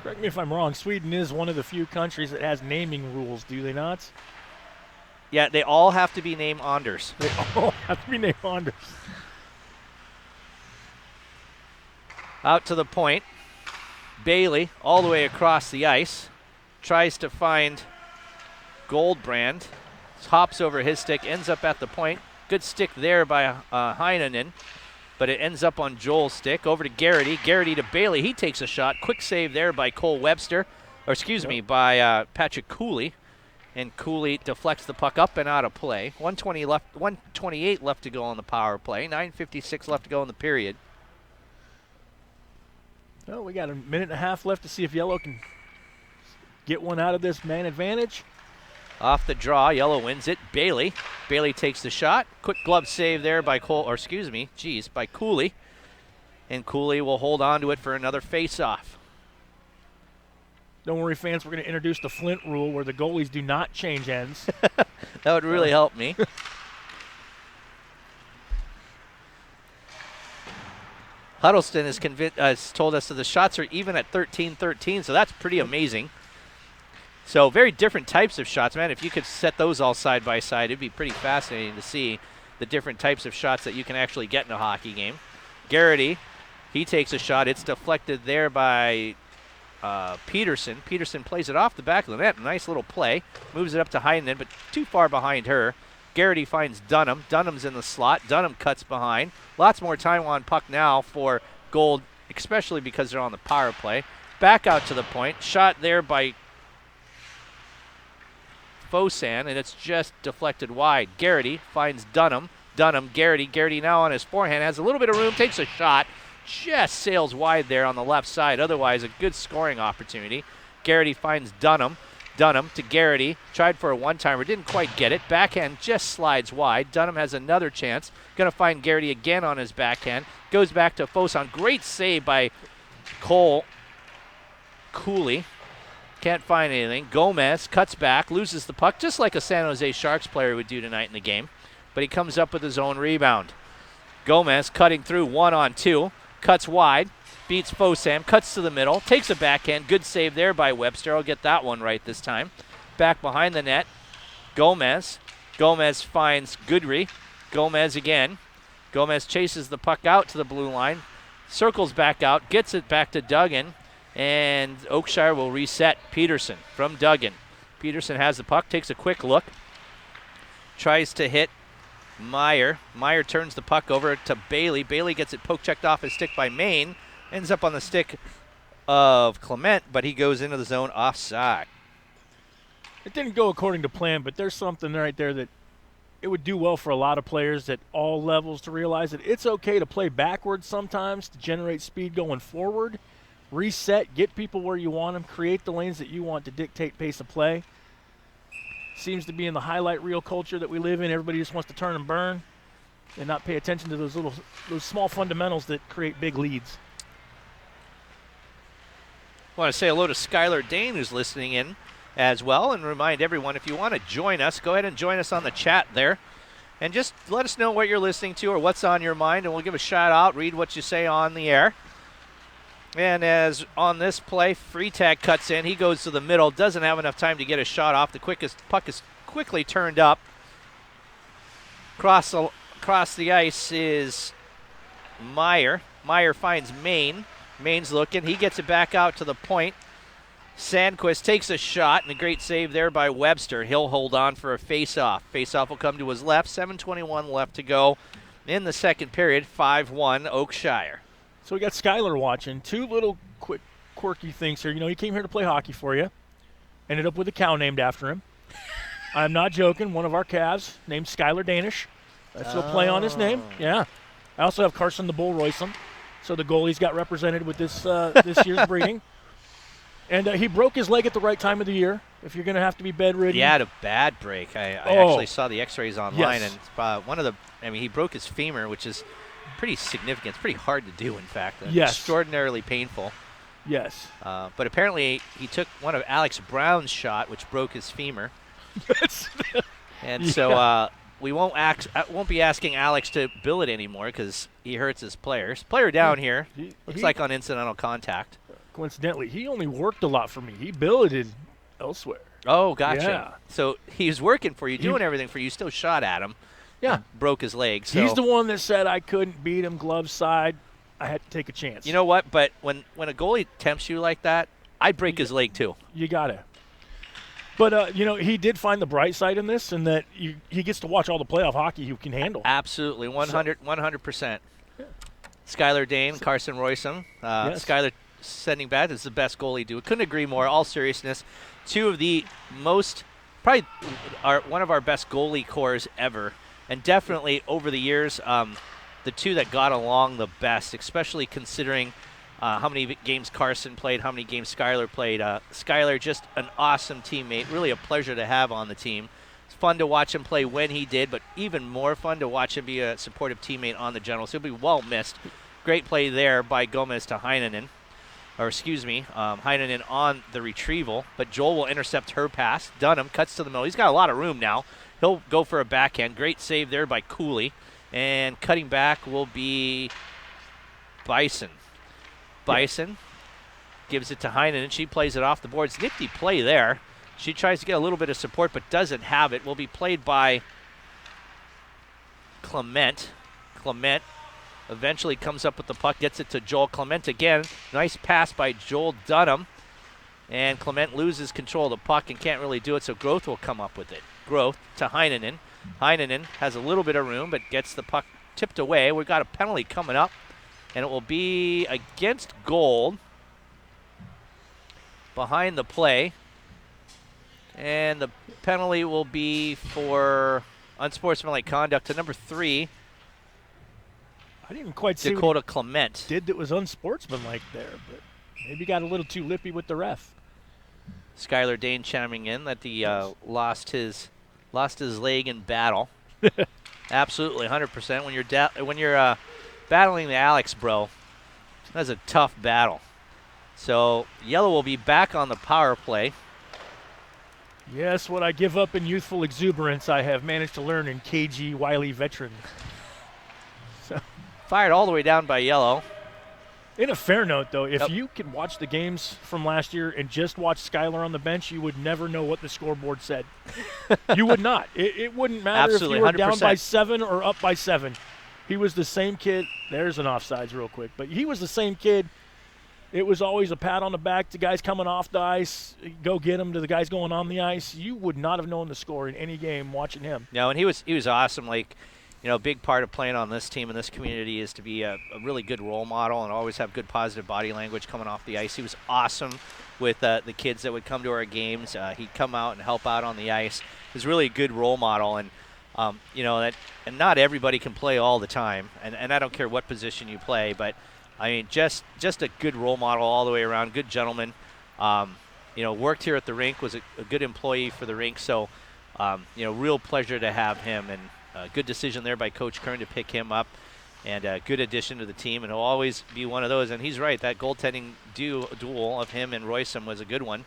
Correct me if I'm wrong. Sweden is one of the few countries that has naming rules, do they not?
Yeah, they all have to be named Anders.
They all have to be named Anders.
Out to the point. Bailey all the way across the ice. Tries to find Goldbrand. Hops over his stick, ends up at the point. Good stick there by Heinonen, but it ends up on Joel's stick. Over to Garrity. Garrity to Bailey. He takes a shot. Quick save there by Cole Webster. Or excuse me, by Patrick Cooley. And Cooley deflects the puck up and out of play. 1:28 left to go on the power play. 9:56 left to go in the period.
Well, we got a minute and a half left to see if yellow can get one out of this man advantage.
Off the draw, yellow wins it. Bailey. Bailey takes the shot. Quick glove save there by by Cooley. And Cooley will hold on to it for another face-off.
Don't worry, fans, we're going to introduce the Flint rule where the goalies do not change ends.
That would really help me. Huddleston has told us that the shots are even at 13-13, so that's pretty amazing. So very different types of shots. Man, if you could set those all side by side, it'd be pretty fascinating to see the different types of shots that you can actually get in a hockey game. Garrity, he takes a shot. It's deflected there by Peterson. Peterson plays it off the back of the net. Nice little play. Moves it up to Heinen, but too far behind her. Garrity finds Dunham. Dunham's in the slot. Dunham cuts behind. Lots more time on puck now for Gold, especially because they're on the power play. Back out to the point. Shot there by Fosan, and it's just deflected wide. Garrity finds Dunham. Dunham, Garrity. Garrity now on his forehand. Has a little bit of room. Takes a shot. Just sails wide there on the left side. Otherwise, a good scoring opportunity. Garrity finds Dunham. Dunham to Garrity. Tried for a one-timer. Didn't quite get it. Backhand just slides wide. Dunham has another chance. Going to find Garrity again on his backhand. Goes back to Fosan. Great save by Cooley. Can't find anything. Gomez cuts back. Loses the puck just like a San Jose Sharks player would do tonight in the game. But he comes up with his own rebound. Gomez cutting through 1-on-2. Cuts wide. beats Fosam, cuts to the middle, takes a backhand. Good save there by Webster. I'll get that one right this time. Back behind the net, Gomez. Gomez finds Goodry. Gomez again. Gomez chases the puck out to the blue line, circles back out, gets it back to Duggan, and Oakshire will reset. Peterson from Duggan. Peterson has the puck, takes a quick look, tries to hit Meyer. Meyer turns the puck over to Bailey. Bailey gets it poke checked off his stick by Maine. Ends up on the stick of Clement, but he goes into the zone offside.
It didn't go according to plan, but there's something right there that it would do well for a lot of players at all levels to realize that it's okay to play backwards sometimes to generate speed going forward. Reset, get people where you want them, create the lanes that you want to dictate pace of play. Seems to be in the highlight reel culture that we live in. Everybody just wants to turn and burn and not pay attention to those small fundamentals that create big leads.
I want to say hello to Skylar Dane, who's listening in as well, and remind everyone, if you want to join us, go ahead and join us on the chat there. And just let us know what you're listening to or what's on your mind, and we'll give a shout out, read what you say on the air. And as on this play, Freetag cuts in. He goes to the middle, doesn't have enough time to get a shot off. The puck is quickly turned up. Across the ice is Meyer. Meyer finds Maine. Maine's looking. He gets it back out to the point. Sandquist takes a shot, and a great save there by Webster. He'll hold on for a face-off. Face-off will come to his left. 7:21 left to go in the second period. 5-1 Oakshire.
So we got Skylar watching. Two little quick quirky things here. You know, he came here to play hockey for you. Ended up with a cow named after him. I'm not joking. One of our calves named Skylar Danish. That's a play on his name. Yeah. I also have Carson the Bull Royston. So the goalie's got represented with this year's breeding. And he broke his leg at the right time of the year. If you're going to have to be bedridden.
He had a bad break. I actually saw the x-rays online. Yes. And he broke his femur, which is pretty significant. It's pretty hard to do, in fact.
Yes.
Extraordinarily painful.
Yes.
But apparently he took one of Alex Brown's shot, which broke his femur. And so we won't be asking Alex to bill it anymore because he hurts his players. Player down here. Looks like on incidental contact.
Coincidentally, he only worked a lot for me. He billeted elsewhere.
Oh, gotcha.
Yeah.
So he's working for you, doing everything for you. Still shot at him.
Yeah.
Broke his leg. So.
He's the one that said I couldn't beat him glove side. I had to take a chance.
You know what? But when a goalie tempts you like that, I'd break his leg too.
You got to. But, he did find the bright side in this, and that he gets to watch all the playoff hockey he can handle.
Absolutely, 100%. Yeah. Skylar Dane, Carson Royston.
Yes.
Skylar sending back is the best goalie do. Couldn't agree more. All seriousness, two of the probably one of our best goalie cores ever, and definitely over the years, the two that got along the best, especially considering how many games Carson played, how many games Skylar played. Skylar, just an awesome teammate, really a pleasure to have on the team. It's fun to watch him play when he did, but even more fun to watch him be a supportive teammate on the Generals. He'll be well missed. Great play there by Gomez to Heinonen. Heinonen on the retrieval, but Joel will intercept her pass. Dunham cuts to the middle. He's got a lot of room now. He'll go for a backhand. Great save there by Cooley. And cutting back will be Bison. Bison gives it to Heinonen. She plays it off the boards. Nifty play there. She tries to get a little bit of support but doesn't have it. Will be played by Clement. Clement eventually comes up with the puck, gets it to Joel Clement again. Nice pass by Joel Dunham. And Clement loses control of the puck and can't really do it, so Groth will come up with it. Groth to Heinonen. Heinonen has a little bit of room but gets the puck tipped away. We've got a penalty coming up, and it will be against Gold behind the play. And the penalty will be for unsportsmanlike conduct to number 3.
I didn't quite see
Dakota
what
Clement.
Did that was unsportsmanlike there, but maybe got a little too lippy with the ref.
Skylar Dane chiming in that he lost his leg in battle. Absolutely, 100%. When you're battling the Alex bro, that's a tough battle. So yellow will be back on the power play.
Yes, what I give up in youthful exuberance, I have managed to learn in KG wily veteran.
Fired all the way down by yellow.
In a fair note, though, if you could watch the games from last year and just watch Skylar on the bench, you would never know what the scoreboard said. You would not. It wouldn't matter
Absolutely,
if you were
100%.
down by 7 or up by 7. He was the same kid. There's an offsides real quick. But he was the same kid. It was always a pat on the back to guys coming off the ice, go get him, to the guys going on the ice. You would not have known the score in any game watching him.
No, and he was awesome. Like, you know, a big part of playing on this team and this community is to be a really good role model and always have good positive body language coming off the ice. He was awesome with the kids that would come to our games. He'd come out and help out on the ice. He was really a good role model, and you know, and not everybody can play all the time, and I don't care what position you play, but I mean, just a good role model all the way around, good gentleman. You know, worked here at the rink, was a good employee for the rink, so you know, real pleasure to have him, and good decision there by Coach Kern to pick him up, and a good addition to the team, and he'll always be one of those. And he's right, that goaltending duel of him and Royston was a good one,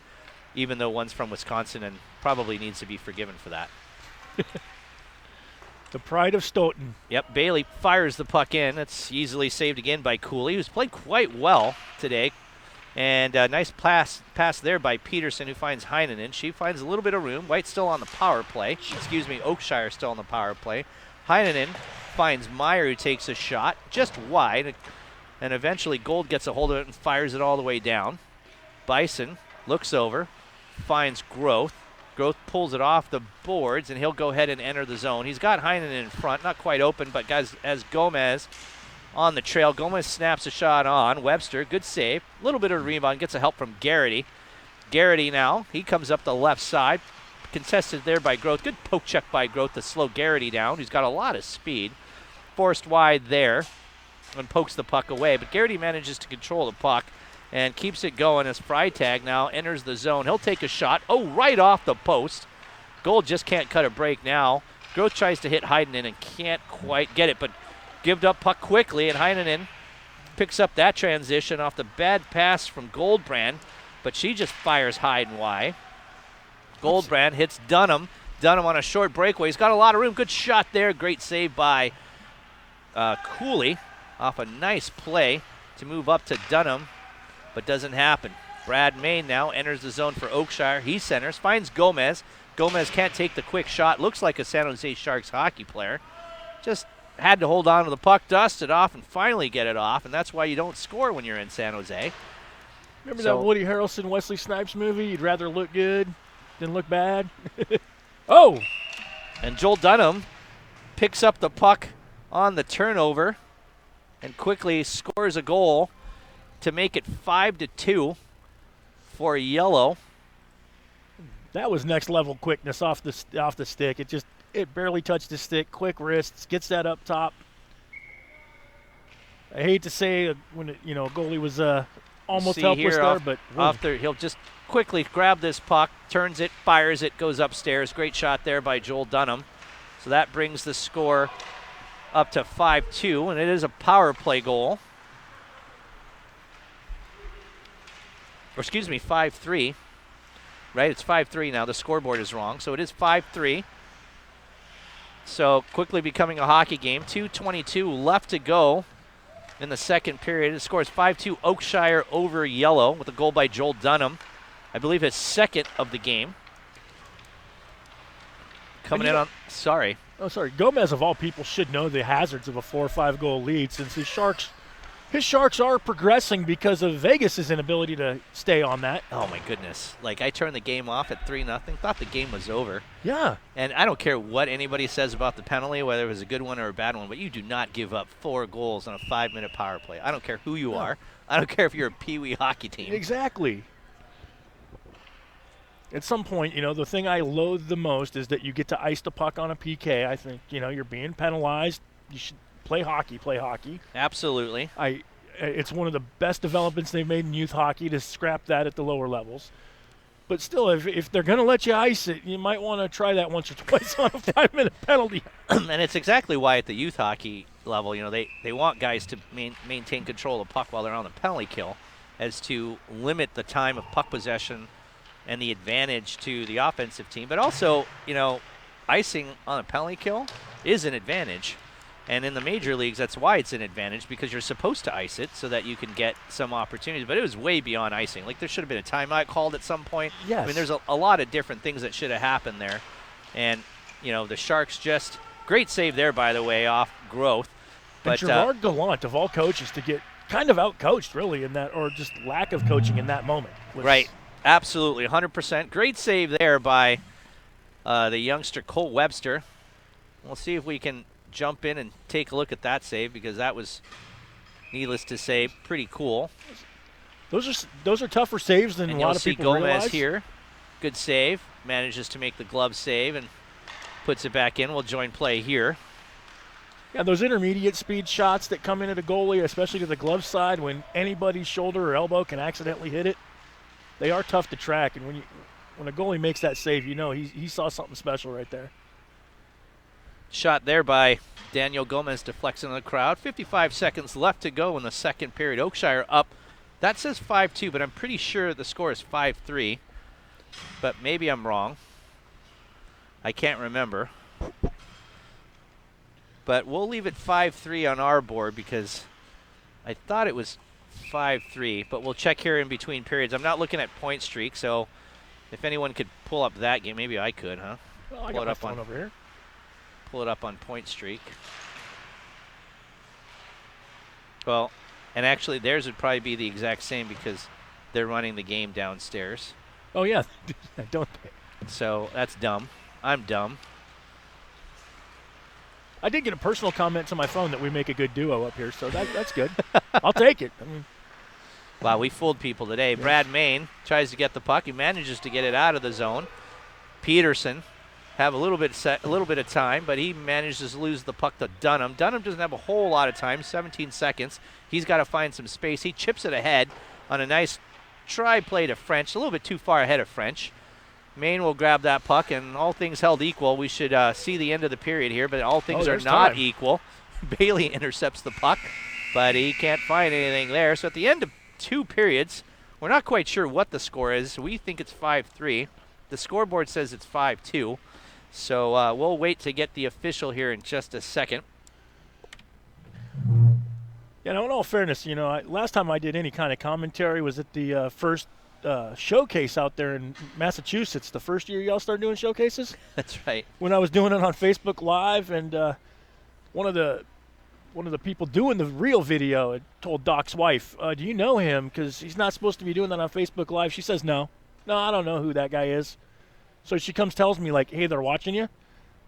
even though one's from Wisconsin and probably needs to be forgiven for that.
The pride of Stoughton.
Yep, Bailey fires the puck in. It's easily saved again by Cooley, who's played quite well today. And a nice pass there by Peterson, who finds Heinonen. She finds a little bit of room. White's still on the power play. Excuse me, Oakshire still on the power play. Heinonen finds Meyer, who takes a shot just wide. And eventually Gold gets a hold of it and fires it all the way down. Bison looks over, finds Groth. Groth pulls it off the boards, and he'll go ahead and enter the zone. He's got Heinonen in front, not quite open, but guys, as Gomez on the trail. Gomez snaps a shot on. Webster, good save. A little bit of a rebound, gets a help from Garrity. Garrity now, he comes up the left side. Contested there by Groth. Good poke check by Groth to slow Garrity down. He's got a lot of speed. Forced wide there and pokes the puck away. But Garrity manages to control the puck and keeps it going as Freitag now enters the zone. He'll take a shot. Oh, right off the post. Gold just can't cut a break now. Groth tries to hit Heinonen and can't quite get it, but gived up puck quickly, and Heinonen picks up that transition off the bad pass from Goldbrand, but she just fires high and wide. Goldbrand hits Dunham. Dunham on a short breakaway. He's got a lot of room. Good shot there. Great save by Cooley off a nice play to move up to Dunham, but doesn't happen. Brad Main now enters the zone for Oakshire. He centers, finds Gomez. Gomez can't take the quick shot. Looks like a San Jose Sharks hockey player. Just had to hold on to the puck, dust it off, and finally get it off, and that's why you don't score when you're in San Jose.
Remember that Woody Harrelson, Wesley Snipes movie? You'd rather look good than look bad? Oh!
And Joel Dunham picks up the puck on the turnover and quickly scores a goal to make it 5-2 for Yellow.
That was next level quickness off the stick. It barely touched the stick. Quick wrists, gets that up top. I hate to say when goalie was almost helpless there, but
off there, he'll just quickly grab this puck, turns it, fires it, goes upstairs. Great shot there by Joel Dunham. So that brings the score up to 5-2, and it is a power play goal. Or excuse me, 5-3. Right, it's 5-3 now. The scoreboard is wrong, so it is 5-3. So quickly becoming a hockey game. 2:22 left to go in the second period. It scores 5-2 Oakshire over Yellow with a goal by Joel Dunham. I believe his second of the game. Coming in on, sorry.
Oh, sorry. Gomez, of all people, should know the hazards of a 4 or 5 goal lead, since his Sharks are progressing because of Vegas' inability to stay on that.
Oh, my goodness. Like, I turned the game off at 3-0, thought the game was over.
Yeah.
And I don't care what anybody says about the penalty, whether it was a good one or a bad one, but you do not give up 4 goals on a 5-minute power play. I don't care who you are. I don't care if you're a peewee hockey team.
Exactly. At some point, the thing I loathe the most is that you get to ice the puck on a PK. I think, you're being penalized. You should play hockey.
Absolutely.
It's one of the best developments they've made in youth hockey to scrap that at the lower levels. But still, if they're going to let you ice it, you might want to try that once or twice on a 5-minute penalty.
And it's exactly why at the youth hockey level, they want guys to maintain control of the puck while they're on the penalty kill, as to limit the time of puck possession and the advantage to the offensive team. But also, icing on a penalty kill is an advantage. And in the major leagues, that's why it's an advantage, because you're supposed to ice it so that you can get some opportunities. But it was way beyond icing. Like, there should have been a timeout called at some point.
Yes.
I mean, there's a lot of different things that should have happened there. And, you know, the Sharks just great save there, by the way, off Growth.
But Gerard Gallant, of all coaches, to get kind of out-coached, really, in that, or just lack of coaching in that moment.
Right. Absolutely, 100%. Great save there by the youngster Cole Webster. We'll see if we can jump in and take a look at that save, because that was, needless to say, pretty cool.
Those are tougher saves than a lot of people
realize. You'll see Gomez
realize.
here. Good save. Manages to make the glove save and puts it back in. We'll join play here.
Yeah, those intermediate speed shots that come in at a goalie, especially to the glove side, when anybody's shoulder or elbow can accidentally hit it, they are tough to track. And when a goalie makes that save, you know he saw something special right there.
Shot there by Daniel Gomez, deflecting the crowd. 55 seconds left to go in the second period. Oakshire up. That says 5-2, but I'm pretty sure the score is 5-3. But maybe I'm wrong. I can't remember. But we'll leave it 5-3 on our board, because I thought it was 5-3. But we'll check here in between periods. I'm not looking at point streak, so if anyone could pull up that game, maybe I could, huh?
Well, I got my phone over here.
Pull it up on point streak. Well, and actually theirs would probably be the exact same, because they're running the game downstairs.
Oh, yeah. Don't they?
So that's dumb. I'm dumb.
I did get a personal comment to my phone that we make a good duo up here, so that's good. I'll take it. I mean,
wow, we fooled people today. Yeah. Brad Main tries to get the puck. He manages to get it out of the zone. Peterson have a little bit of time, but he manages to lose the puck to Dunham. Dunham doesn't have a whole lot of time, 17 seconds. He's got to find some space. He chips it ahead on a nice try play to French, a little bit too far ahead of French. Maine will grab that puck, and all things held equal, we should see the end of the period here, but all things are not equal. Bailey intercepts the puck, but he can't find anything there. So at the end of 2 periods, we're not quite sure what the score is. We think it's 5-3. The scoreboard says it's 5-2. So we'll wait to get the official here in just a second.
Yeah, in all fairness, last time I did any kind of commentary was at the first showcase out there in Massachusetts, the first year y'all started doing showcases.
That's right.
When I was doing it on Facebook Live, and one of the people doing the real video had told Doc's wife, do you know him? Because he's not supposed to be doing that on Facebook Live. She says, no, I don't know who that guy is. So she tells me, like, hey, they're watching you.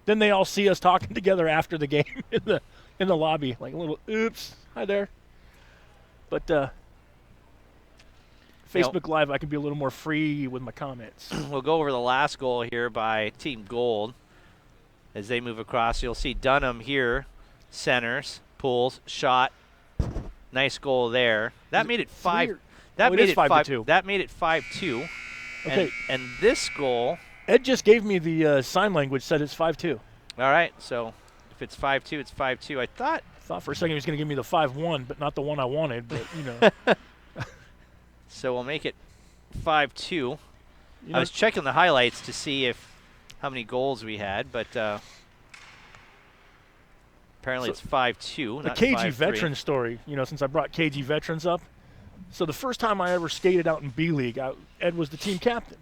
Then they all see us talking together after the game in the lobby, like a little oops, hi there. But Facebook Live, I can be a little more free with my comments.
We'll go over the last goal here by Team Gold. As they move across, you'll see Dunham here, centers, pulls, shot. Nice goal there. That made it 5. That made it 5-2. That made it 5-2.
Okay.
And this goal,
Ed just gave me the sign language, said it's 5-2.
All right, so if it's 5-2, it's 5-2. I thought
for a second he was going to give me the 5-1, but not the one I wanted, but,
So we'll make it 5-2. I was checking the highlights to see how many goals we had, but apparently it's 5-2, not 5-3.
A KG veteran story, since I brought KG veterans up. So the first time I ever skated out in B-League, Ed was the team captain.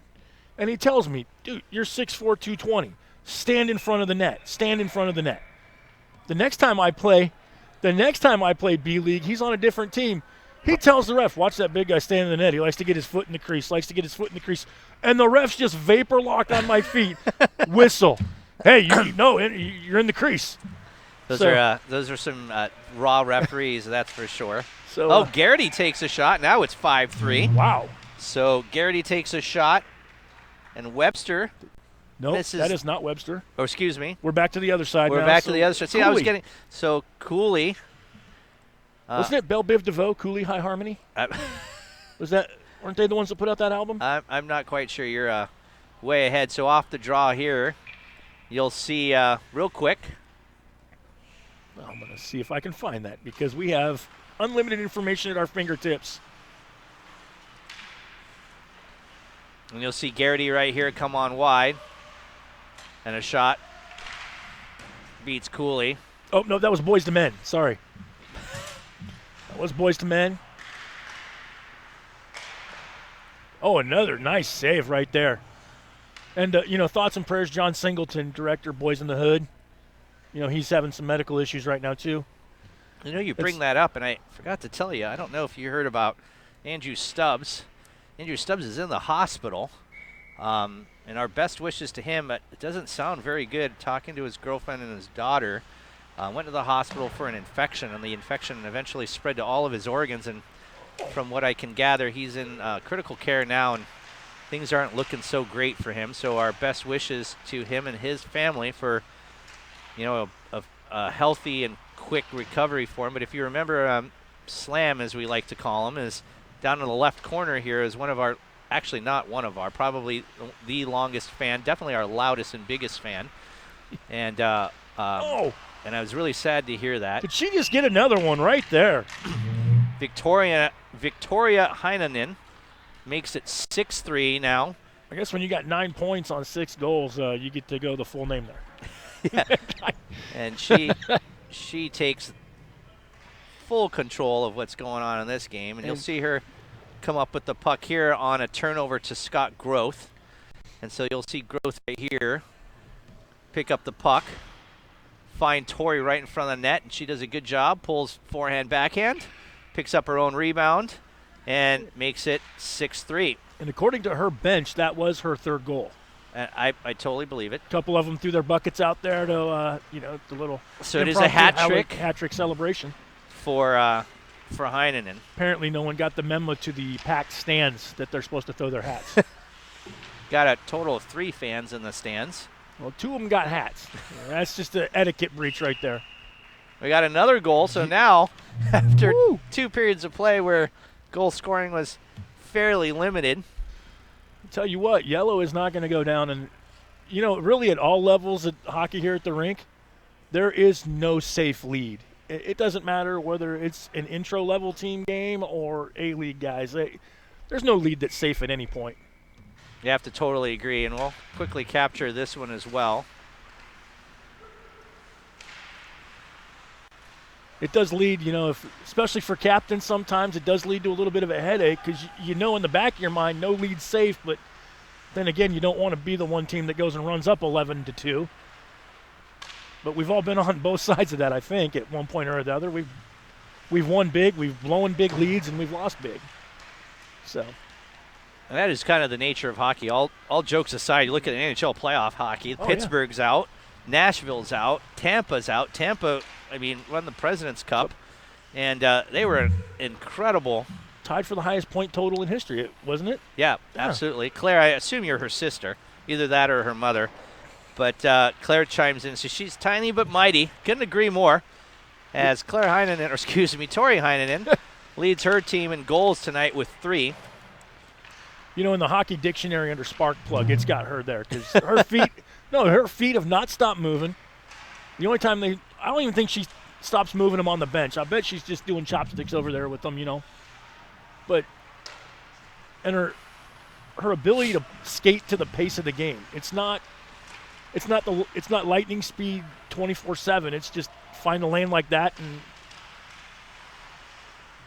And he tells me, dude, you're 6'4", 220. Stand in front of the net. Stand in front of the net. The next time I play B-League, he's on a different team. He tells the ref, watch that big guy stand in the net. He likes to get his foot in the crease, And the ref's just vapor locked on my feet. Whistle. Hey, you're in the crease.
Those are some raw referees, that's for sure.
So,
Garrity takes a shot. Now it's 5-3.
Wow.
So Garrity takes a shot, and Webster.
No, that is not Webster.
Oh, excuse me.
We're back to the other side now.
We're back to the other side. See,
Cooley.
I was getting so Cooley.
Wasn't it Belle Biv DeVoe, Cooley High Harmony? Weren't they the ones that put out that album?
I'm not quite sure. You're way ahead. So off the draw here, you'll see real quick.
Well, I'm going to see if I can find that, because we have unlimited information at our fingertips.
And you'll see Garrity right here come on wide. And a shot beats Cooley.
Oh, no, that was boys to men. Sorry. That was boys to men. Oh, another nice save right there. And, thoughts and prayers, John Singleton, director, Boys in the Hood. He's having some medical issues right now, too.
You bring that up, and I forgot to tell you, I don't know if you heard about Andrew Stubbs. Andrew Stubbs is in the hospital, and our best wishes to him. But it doesn't sound very good. Talking to his girlfriend and his daughter, went to the hospital for an infection, and the infection eventually spread to all of his organs. And from what I can gather, he's in critical care now, and things aren't looking so great for him. So our best wishes to him and his family for, a healthy and quick recovery for him. But if you remember, Slam, as we like to call him, is down in the left corner here, is one of our, actually not one of our, probably the longest fan, definitely our loudest and biggest fan. And and I was really sad to hear that.
Did she just get another one right there?
Victoria Heinonen makes it 6-3 now.
I guess when you got 9 points on 6 goals, you get to go the full name there.
Yeah. And she takes full control of what's going on in this game. And you'll see her come up with the puck here on a turnover to Scott Groth. And so you'll see Groth right here pick up the puck, find Tori right in front of the net, and she does a good job, pulls forehand, backhand, picks up her own rebound, and makes it 6-3.
And according to her bench, that was her 3rd goal.
I totally believe it.
A couple of them threw their buckets out there to, the little.
So it is a hat trick.
Hat trick celebration
for Heinonen.
Apparently, no one got the memo to the packed stands that they're supposed to throw their hats.
Got a total of 3 fans in the stands.
Well, 2 of them got hats. That's just an etiquette breach right there.
We got another goal. So now, after 2 periods of play where goal scoring was fairly limited.
I'll tell you what, yellow is not going to go down. And, really at all levels of hockey here at the rink, there is no safe lead. It doesn't matter whether it's an intro-level team game or A-League guys. There's no lead that's safe at any point.
You have to totally agree, and we'll quickly capture this one as well.
It does lead, especially for captains sometimes, it does lead to a little bit of a headache because in the back of your mind, no lead's safe, but then again, you don't want to be the one team that goes and runs up 11-2. But we've all been on both sides of that, I think, at one point or the other. We've won big, we've blown big leads, and we've lost big. So.
And that is kind of the nature of hockey. All jokes aside, you look at NHL playoff hockey. Pittsburgh's out, Nashville's out, Tampa's out. Tampa, won the President's Cup, and they were incredible.
Tied for the highest point total in history, wasn't it?
Yeah, absolutely. Claire, I assume you're her sister, either that or her mother. But Claire chimes in, so she's tiny but mighty. Couldn't agree more. As Tori Heinonen leads her team in goals tonight with 3.
In the hockey dictionary under spark plug, it's got her there because her feet have not stopped moving. The only time I don't even think she stops moving them on the bench. I bet she's just doing chopsticks over there with them, But, and her ability to skate to the pace of the game. It's not lightning speed 24/7. It's just find a lane like that. And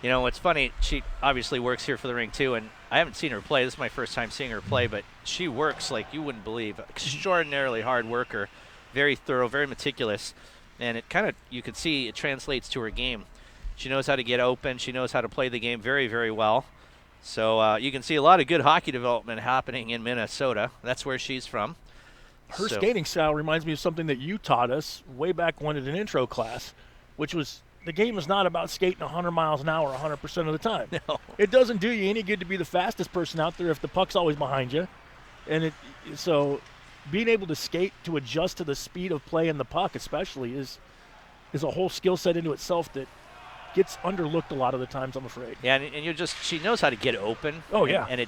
it's funny. She obviously works here for the Rink too, and I haven't seen her play. This is my first time seeing her play, but she works like you wouldn't believe. Extraordinarily hard worker, very thorough, very meticulous, and it kind of, you could see it translates to her game. She knows how to get open. She knows how to play the game very, very well. So you can see a lot of good hockey development happening in Minnesota. That's where she's from.
Her skating style reminds me of something that you taught us way back when at an intro class, which was the game is not about skating 100 miles an hour 100% of the time.
No.
It doesn't do you any good to be the fastest person out there if the puck's always behind you. And so being able to skate to adjust to the speed of play and the puck especially is a whole skill set into itself that gets underlooked a lot of the times, I'm afraid.
Yeah, and she knows how to get open.
Oh, yeah.
And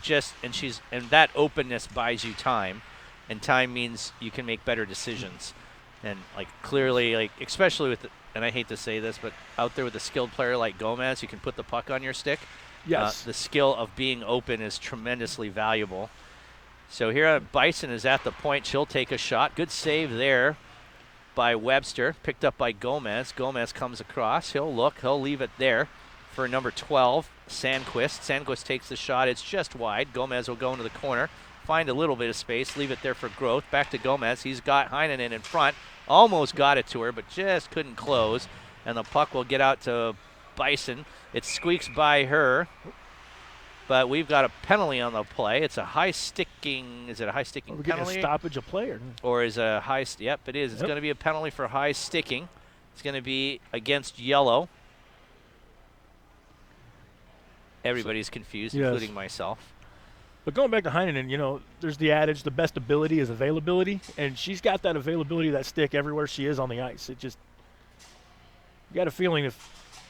that openness buys you time, and time means you can make better decisions. And clearly, especially with and I hate to say this, but out there with a skilled player like Gomez, you can put the puck on your stick.
Yes.
The skill of being open is tremendously valuable. So here Bison is at the point. She'll take a shot. Good save there by Webster, picked up by Gomez. Gomez comes across. He'll look. He'll leave it there for number 12, Sandquist. Sandquist takes the shot. It's just wide. Gomez will go into the corner, find a little bit of space, leave it there for Growth. Back to Gomez. He's got Heinonen in front. Almost got it to her, but just couldn't close. And the puck will get out to Bison. It squeaks by her, but we've got a penalty on the play. It's a high sticking. Is it a high sticking
We're
penalty?
getting a stoppage of play,
Or is a high? Yep, it is. It's going to be a penalty for high sticking. It's going to be against Yellow. Everybody's confused,
yes,
including myself.
But going back to Heinonen, you know, there's the adage, the best ability is availability, and she's got that availability of that stick everywhere she is on the ice. It just, you got a feeling if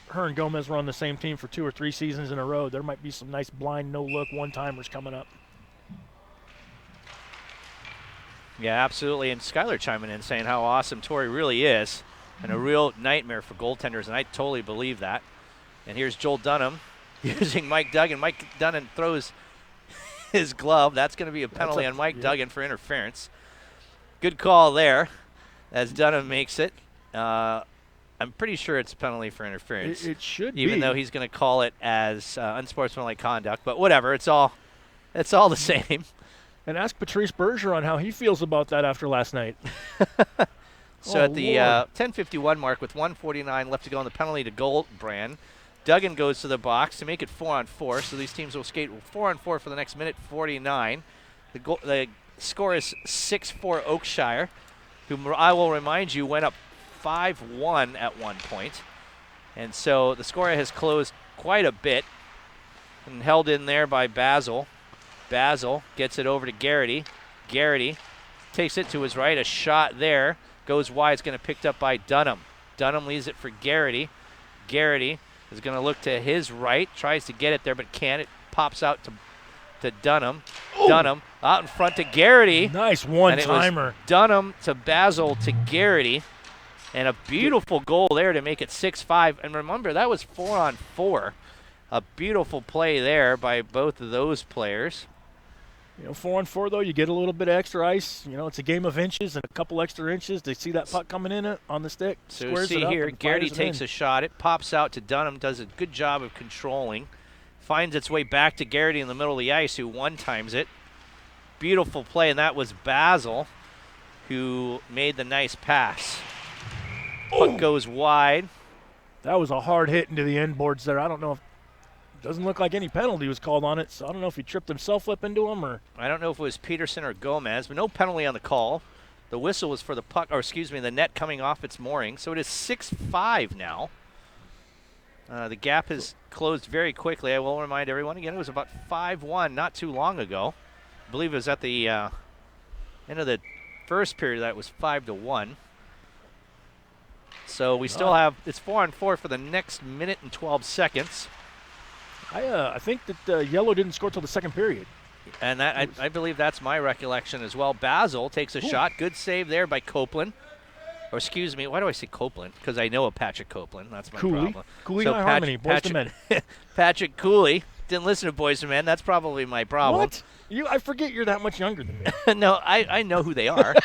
her and Gomez were on the same team for 2 or 3 seasons in a row, there might be some nice blind, no-look one-timers coming up.
Yeah, absolutely. And Skylar chiming in saying how awesome Tori really is and a real nightmare for goaltenders, and I totally believe that. And here's Joel Dunham using Mike Duggan. Mike Dunham throws his glove. That's going to be a penalty on Mike Duggan for interference. Good call there as Dunham makes it. I'm pretty sure it's a penalty for interference.
It should be.
Even though he's going to call it as unsportsmanlike conduct. But whatever, it's all the same.
And ask Patrice Berger on how he feels about that after last night.
So at the 10:51 mark with 1:49 left to go on the penalty to Goldbrand, Duggan goes to the box to make it 4-on-4. So these teams will skate 4-on-4 for the next minute 49. The score is 6-4 Oakshire, who I will remind you went up 5-1 at one point. And so the score has closed quite a bit and held in there by Basil. Basil gets it over to Garrity. Garrity takes it to his right. A shot there. Goes wide. It's going to be picked up by Dunham. Dunham leaves it for Garrity. Garrity is going to look to his right. Tries to get it there, but can't. It pops out to Dunham. Ooh. Dunham out in front to Garrity.
Nice one-timer.
Dunham to Basil to Garrity. And a beautiful goal there to make it 6-5. And remember, that was 4-on-4. A beautiful play there by both of those players.
You know, 4-on-4, though, you get a little bit of extra ice. You know, it's a game of inches and a couple extra inches. They see that puck coming in on the stick.
So see here, Garrity takes a shot. It pops out to Dunham, does a good job of controlling. Finds its way back to Garrity in the middle of the ice, who one-times it. Beautiful play, and that was Basil who made the nice pass. Puck goes wide.
That was a hard hit into the end boards there. I don't know if doesn't look like any penalty was called on it, so I don't know if he tripped himself up into him or.
I don't know if it was Peterson or Gomez, but no penalty on the call. The whistle was for the puck, or excuse me, the net coming off its mooring. So it is 6-5 now. The gap has closed very quickly. I will remind everyone again, it was about 5-1 not too long ago. I believe it was at the end of the first period that it was 5-1. So we still have, it's 4-on-4 for the next minute and 12 seconds.
I think that Yellow didn't score till the second period.
And that I believe that's my recollection as well. Basil takes a shot. Good save there by Copeland. Or excuse me, why do I say Copeland? Because I know a Patrick Copeland. That's my problem.
Cooley High Harmony, Boys to Men.
Patrick Cooley. Didn't listen to Boys to Men. That's probably my problem.
What? I forget you're that much younger than me.
No, I know who they are.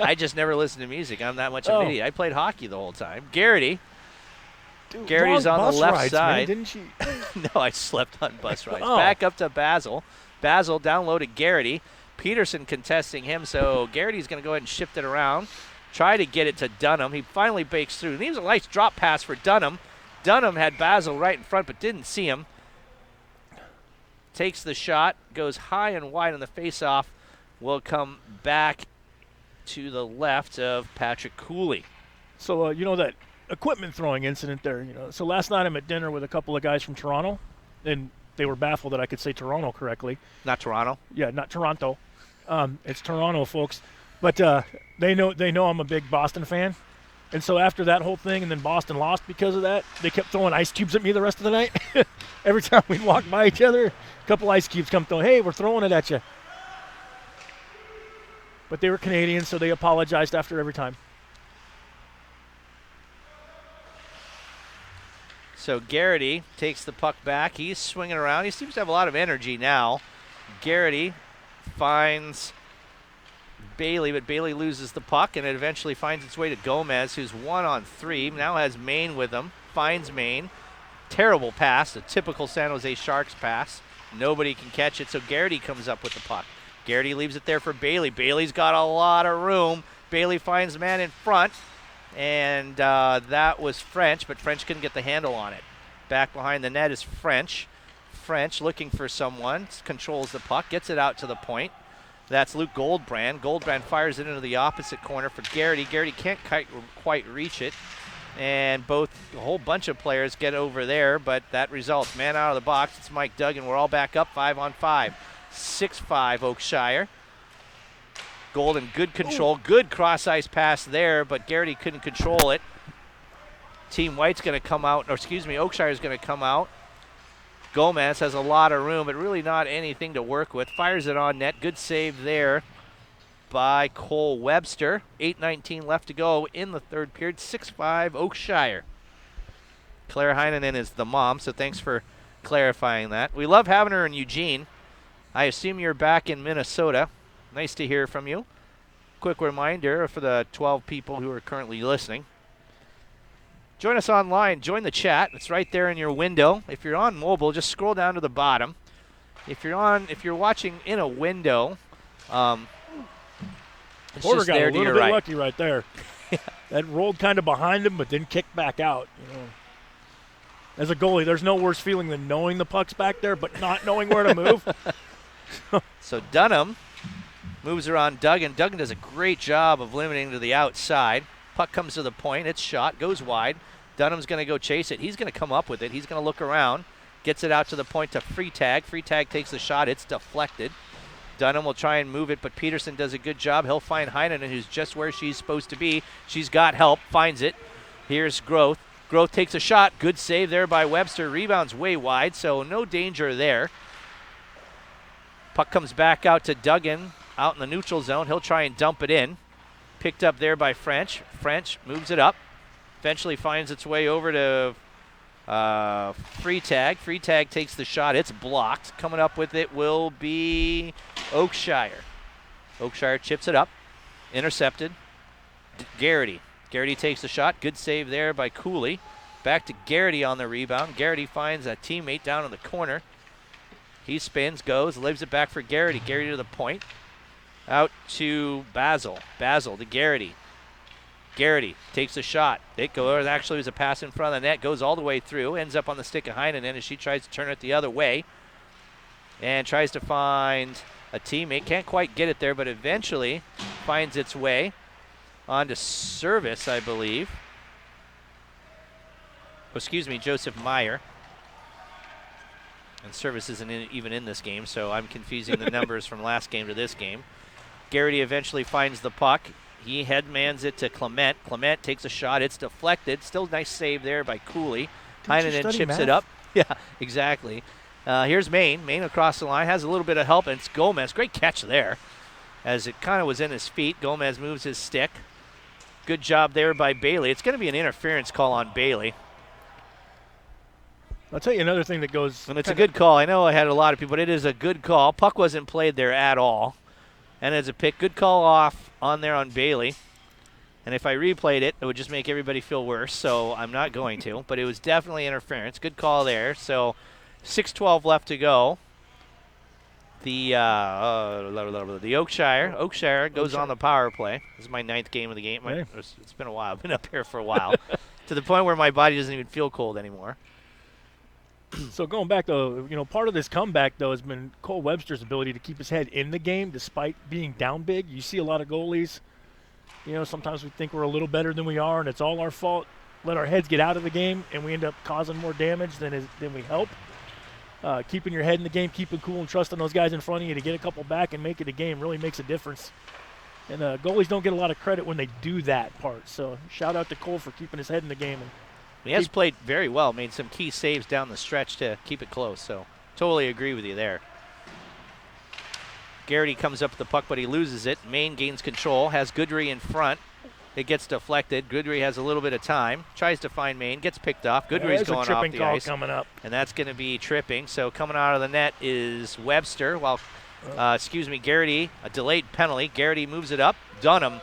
I just never listen to music. I'm that much of an idiot. I played hockey the whole time. Garrity.
Dude,
Garrity's on the left side.
Man, didn't you?
No, I slept on bus rides. Back up to Basil. Basil down low to Garrity. Peterson contesting him, so Garrity's going to go ahead and shift it around. Try to get it to Dunham. He finally breaks through. And he was a nice drop pass for Dunham. Dunham had Basil right in front but didn't see him. Takes the shot, goes high and wide on the faceoff. Will come back to the left of Patrick Cooley.
So, you know that equipment throwing incident there, So last night I'm at dinner with a couple of guys from Toronto, and they were baffled that I could say Toronto correctly.
Not Toronto?
Yeah, not Toronto. It's Toronto, folks. But they know I'm a big Boston fan. And so after that whole thing, and then Boston lost because of that, they kept throwing ice cubes at me the rest of the night. Every time we'd walk by each other, a couple ice cubes come throwing, hey, we're throwing it at you. But they were Canadians, so they apologized after every time.
So Garrity takes the puck back. He's swinging around. He seems to have a lot of energy now. Garrity finds Bailey, but Bailey loses the puck, and it eventually finds its way to Gomez, who's 1-on-3. Now has Maine with him. Finds Maine. Terrible pass, a typical San Jose Sharks pass. Nobody can catch it, so Garrity comes up with the puck. Garrity leaves it there for Bailey. Bailey's got a lot of room. Bailey finds man in front, and that was French, but French couldn't get the handle on it. Back behind the net is French. French looking for someone, controls the puck, gets it out to the point. That's Luke Goldbrand. Goldbrand fires it into the opposite corner for Garrity. Garrity can't quite reach it. And a whole bunch of players get over there, but that results. Man out of the box, it's Mike Duggan. We're all back up 5-on-5. 6-5 Oakshire. Golden, good control, good cross-ice pass there, but Garrity couldn't control it. Team White's going to come out, Oakshire's going to come out. Gomez has a lot of room, but really not anything to work with. Fires it on net. Good save there by Cole Webster. 8:19 left to go in the third period. 6-5 Oakshire. Claire Heinonen is the mom, so thanks for clarifying that. We love having her in Eugene. I assume you're back in Minnesota. Nice to hear from you. Quick reminder for the 12 people who are currently listening. Join us online. Join the chat. It's right there in your window. If you're on mobile, just scroll down to the bottom. If you're watching in a window, it's
Porter
just
got
there
a
to
little
your
bit
right.
lucky right there. That rolled kind of behind him, but then kicked back out. As a goalie, there's no worse feeling than knowing the puck's back there, but not knowing where to move.
So Dunham moves around Duggan. Duggan does a great job of limiting to the outside. Puck comes to the point. It's shot, goes wide. Dunham's going to go chase it. He's going to come up with it. He's going to look around, gets it out to the point to Freetag. Freetag takes the shot. It's deflected. Dunham will try and move it, but Peterson does a good job. He'll find Heinonen, who's just where she's supposed to be. She's got help, finds it. Here's Groth. Groth takes a shot. Good save there by Webster. Rebounds way wide, so no danger there. Puck comes back out to Duggan out in the neutral zone. He'll try and dump it in. Picked up there by French. French moves it up. Eventually finds its way over to Freetag. Freetag takes the shot. It's blocked. Coming up with it will be Oakshire. Oakshire chips it up. Intercepted. Garrity. Garrity takes the shot. Good save there by Cooley. Back to Garrity on the rebound. Garrity finds a teammate down in the corner. He spins, goes, leaves it back for Garrity. Garrity to the point. Out to Basil. Basil to Garrity. Garrity takes a shot. It goes, actually was a pass in front of the net, goes all the way through, ends up on the stick of Heinonen as she tries to turn it the other way and tries to find a teammate. Can't quite get it there, but eventually finds its way onto service, I believe. Joseph Meyer. And service isn't even in this game, so I'm confusing the numbers from last game to this game. Garrity eventually finds the puck. He headmans it to Clement. Clement takes a shot. It's deflected. Still nice save there by Cooley. Heinonen chips it up. Yeah, exactly. Here's Maine. Maine across the line. Has a little bit of help, and it's Gomez. Great catch there as it kind of was in his feet. Gomez moves his stick. Good job there by Bailey. It's going to be an interference call on Bailey.
I'll tell you another thing that goes.
And it's a good call. I know I had a lot of people, but it is a good call. Puck wasn't played there at all. And as a pick, good call off on there on Bailey. And if I replayed it, it would just make everybody feel worse, so I'm not going to. But it was definitely interference. Good call there. So 6:12 left to go. The Oakshire goes on the power play. This is my 9th game of the game.
Hey.
It's been a while. I've been up here for a while. To the point where my body doesn't even feel cold anymore.
So going back, though, part of this comeback, though, has been Cole Webster's ability to keep his head in the game despite being down big. You see a lot of goalies, sometimes we think we're a little better than we are, and it's all our fault. Let our heads get out of the game, and we end up causing more damage than we help. Keeping your head in the game, keeping cool, and trusting those guys in front of you to get a couple back and make it a game really makes a difference. And goalies don't get a lot of credit when they do that part. So shout out to Cole for keeping his head in the game.
He has played very well, made some key saves down the stretch to keep it close, so totally agree with you there. Garrity comes up with the puck, but he loses it. Maine gains control, has Goodry in front. It gets deflected. Goodry has a little bit of time, tries to find Maine, gets picked off. Goodry's going off the ice.
Coming up.
And that's going to be tripping. So coming out of the net is Webster, while Garrity, a delayed penalty. Garrity moves it up. Dunham.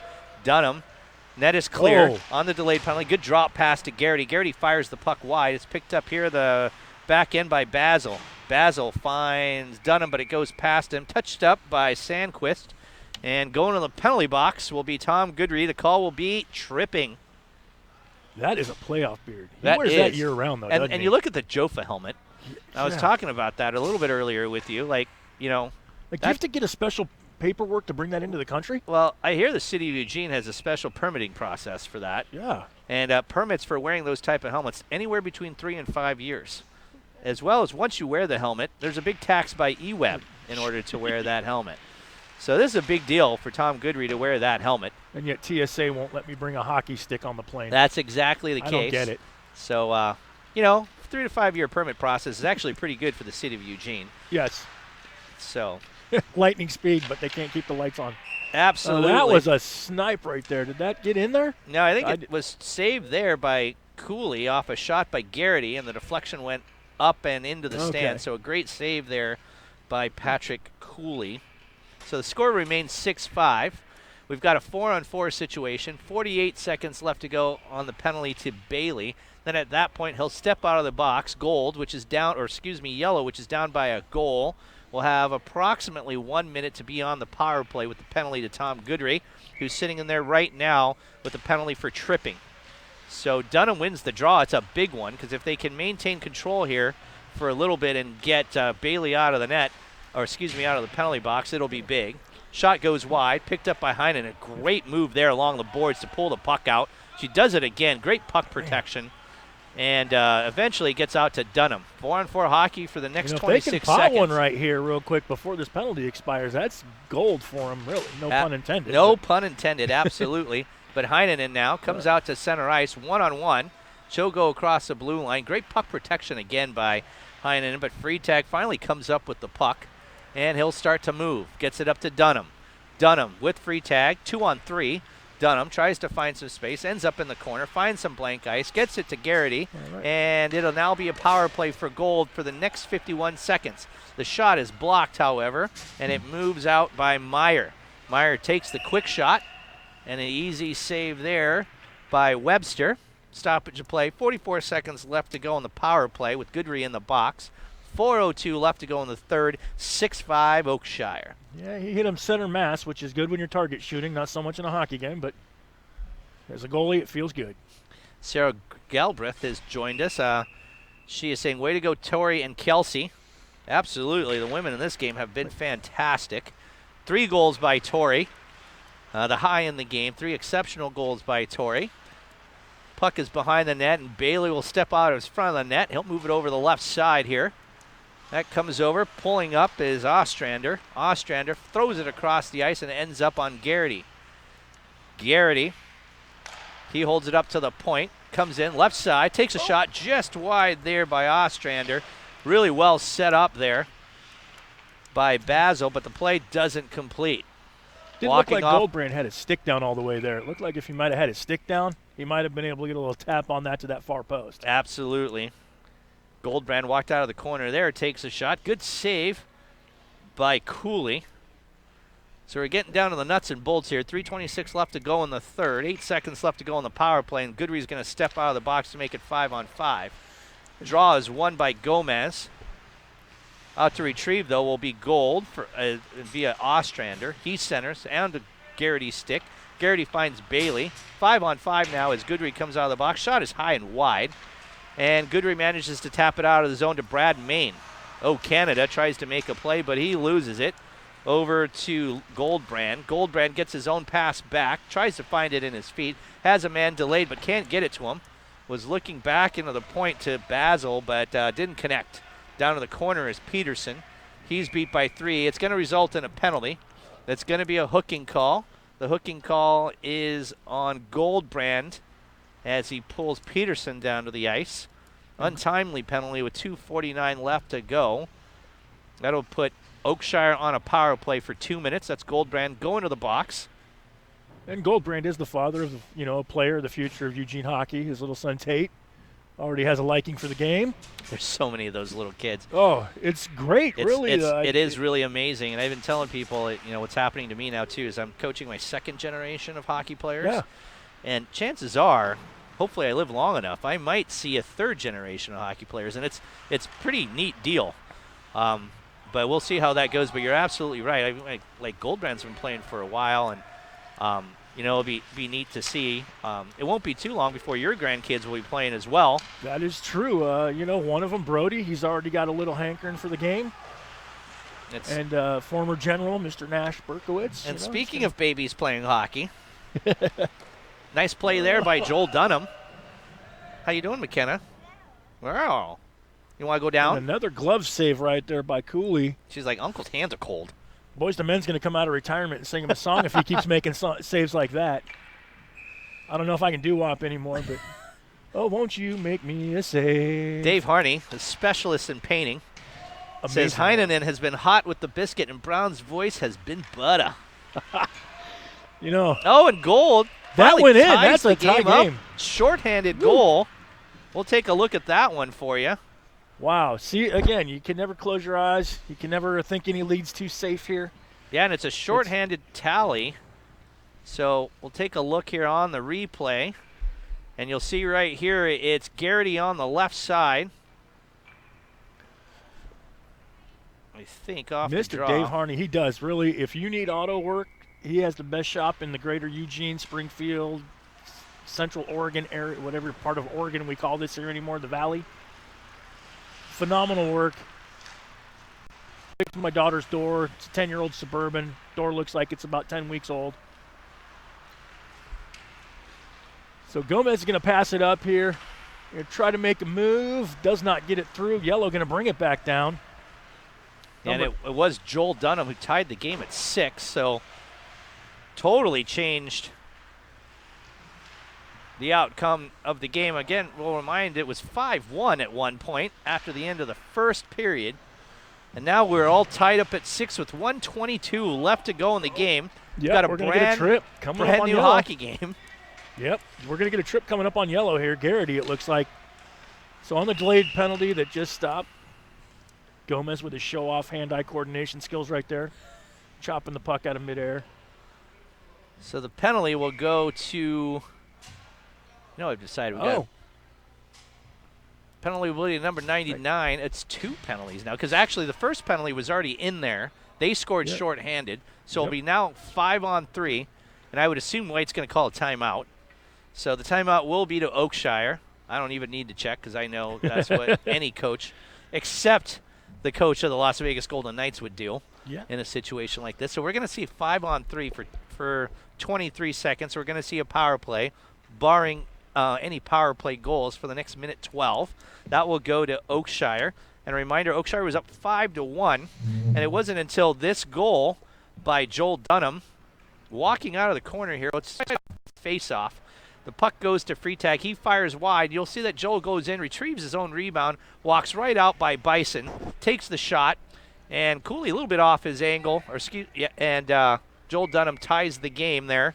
Net is clear on the delayed penalty. Good drop pass to Garrity. Garrity fires the puck wide. It's picked up here, the back end by Basil. Basil finds Dunham, but it goes past him. Touched up by Sandquist. And going to the penalty box will be Tom Goodry. The call will be tripping.
That is a playoff beard. He
That
wears
is.
that year-round, though, doesn't
And
he?
you look at the Jofa helmet. I was
Yeah.
talking about that a little bit earlier with you. Like,
do you have to get a special paperwork to bring that into the country?
Well, I hear the city of Eugene has a special permitting process for that.
Yeah.
And permits for wearing those type of helmets anywhere between 3 and 5 years. As well as once you wear the helmet, there's a big tax by eWeb in order to wear that helmet. So this is a big deal for Tom Goodry to wear that helmet.
And yet TSA won't let me bring a hockey stick on the plane.
That's exactly the case.
I don't get it.
So, 3 to 5 year permit process is actually pretty good for the city of Eugene.
Yes.
So,
Lightning speed, but they can't keep the lights on.
absolutely.
That was a snipe right there. Did that get in there?
No, I think it was saved there by Cooley off a shot by Garrity, and the deflection went up and into the stand. So a great save there by Patrick Cooley. So the score remains 6-5. We've got a 4-on-4 situation. 48 seconds left to go on the penalty to Bailey. Then at that point, he'll step out of the box. Yellow, which is down by a goal. We'll have approximately 1 minute to be on the power play with the penalty to Tom Goodry, who's sitting in there right now with the penalty for tripping. So Dunham wins the draw. It's a big one because if they can maintain control here for a little bit and get Bailey out of the net, out of the penalty box, it'll be big. Shot goes wide, picked up by Heinen. A great move there along the boards to pull the puck out. She does it again. Great puck protection. And eventually gets out to Dunham. 4-on-4 hockey for the next 26
seconds. If they can
seconds.
pot one right here real quick before this penalty expires, that's gold for them, really. No pun intended.
No pun intended, absolutely. But Heinen now comes out to center ice, 1-on-1. She'll go across the blue line. Great puck protection again by Heinen, but Freitag finally comes up with the puck, and he'll start to move. Gets it up to Dunham. Dunham with Freitag, 2-on-3. Dunham tries to find some space, ends up in the corner, finds some blank ice, gets it to Garrity, and it'll now be a power play for Gold for the next 51 seconds. The shot is blocked, however, and it moves out by Meyer. Meyer takes the quick shot, and an easy save there by Webster. Stoppage of play, 44 seconds left to go in the power play with Goodry in the box. 4:02 left to go in the third, 6-5 Oakshire.
Yeah, he hit him center mass, which is good when you're target shooting, not so much in a hockey game, but as a goalie, it feels good.
Sarah Galbraith has joined us. She is saying, way to go, Tori and Kelsey. Absolutely, the women in this game have been fantastic. 3 goals by Tori, the high in the game. 3 exceptional goals by Tori. Puck is behind the net, and Bailey will step out of front of the net. He'll move it over the left side here. That comes over. Pulling up is Ostrander. Ostrander throws it across the ice and ends up on Garrity. Garrity, he holds it up to the point. Comes in, left side, takes a shot just wide there by Ostrander. Really well set up there by Basil, but the play doesn't complete.
Didn't look like Goldbrand had his stick down all the way there. It looked like if he might have had his stick down, he might have been able to get a little tap on that to that far post.
Absolutely. Goldbrand walked out of the corner there, takes a shot. Good save by Cooley. So we're getting down to the nuts and bolts here. 3:26 left to go in the third. 8 seconds left to go in the power play, and Goodry's going to step out of the box to make it 5-on-5. Draw is won by Gomez. Out to retrieve, though, will be Gold via Ostrander. He centers and to Garrity's stick. Garrity finds Bailey. 5-on-5 now as Goodry comes out of the box. Shot is high and wide. And Goodry manages to tap it out of the zone to Brad Main. Canada tries to make a play, but he loses it. Over to Goldbrand. Goldbrand gets his own pass back, tries to find it in his feet, has a man delayed but can't get it to him. Was looking back into the point to Basil, but didn't connect. Down to the corner is Peterson. He's beat by 3. It's going to result in a penalty. That's going to be a hooking call. The hooking call is on Goldbrand as he pulls Peterson down to the ice. Untimely penalty with 2:49 left to go. That'll put Oakshire on a power play for 2 minutes. That's Goldbrand going to the box.
And Goldbrand is the father of, a player of the future of Eugene hockey. His little son Tate already has a liking for the game.
There's so many of those little kids.
Oh, it's great, really.
It is really amazing, and I've been telling people, what's happening to me now too is I'm coaching my second generation of hockey players,
Yeah.
and chances are, hopefully I live long enough, I might see a third generation of hockey players, and it's pretty neat deal. But we'll see how that goes. But you're absolutely right. Like Goldbrand's been playing for a while, and it'll be neat to see. It won't be too long before your grandkids will be playing as well.
That is true. One of them, Brody, he's already got a little hankering for the game. And former general, Mr. Nash Berkowitz.
And speaking of babies playing hockey, nice play there by Joel Dunham. How you doing, McKenna? Wow. You want to go down?
And another glove save right there by Cooley.
She's like, Uncle's hands are cold.
Boys the Men's going to come out of retirement and sing him a song if he keeps making saves like that. I don't know if I can do-wop anymore, but oh, won't you make me a save?
Dave Harney, a specialist in painting,
Amazing.
says Heinonen has been hot with the biscuit and Brown's voice has been butter. Oh, and Gold.
That went in.
That's
a tie game.
Shorthanded goal. We'll take a look at that one for you.
Wow. See, again, you can never close your eyes. You can never think any lead's too safe here.
Yeah, and it's a shorthanded tally. So we'll take a look here on the replay. And you'll see right here it's Garrity on the left side. I think off the draw.
Mr. Dave Harney, he does. Really, if you need auto work, he has the best shop in the greater Eugene, Springfield, Central Oregon area, whatever part of Oregon we call this here anymore, the Valley. Phenomenal work. Picked my daughter's door. It's a 10-year-old Suburban. Door looks like it's about 10 weeks old. So Gomez is going to pass it up here. Going to try to make a move. Does not get it through. Yellow going to bring it back down.
And it was Joel Dunham who tied the game at 6, so totally changed the outcome of the game. Again, we'll remind it was 5-1 at one point after the end of the first period. And now we're all tied up at 6 with 1:22 left to go in the game.
Yep,
got a
we're going to get a trip coming
brand
up on
new
yellow.
hockey game.
Yep, we're going to get a trip coming up on yellow here. Garrity, it looks like. So on the delayed penalty that just stopped, Gomez with his show-off hand-eye coordination skills right there, chopping the puck out of midair.
So the penalty will go to, I've decided we got penalty will be number 99. It's 2 penalties now because actually the first penalty was already in there. They scored shorthanded, so it'll be now 5-on-3, and I would assume White's going to call a timeout. So the timeout will be to Oakshire. I don't even need to check because I know that's what any coach, except the coach of the Las Vegas Golden Knights, would do in a situation like this. So we're going to see 5-on-3 for 23 seconds. We're going to see a power play, barring any power play goals for the next minute 12. That will go to Oakshire. And a reminder, Oakshire was up 5-1, and it wasn't until this goal by Joel Dunham walking out of the corner here. Let's face off. The puck goes to Freitag. He fires wide. You'll see that Joel goes in, retrieves his own rebound, walks right out by Bison, takes the shot, and Cooley a little bit off his angle, and Joel Dunham ties the game there.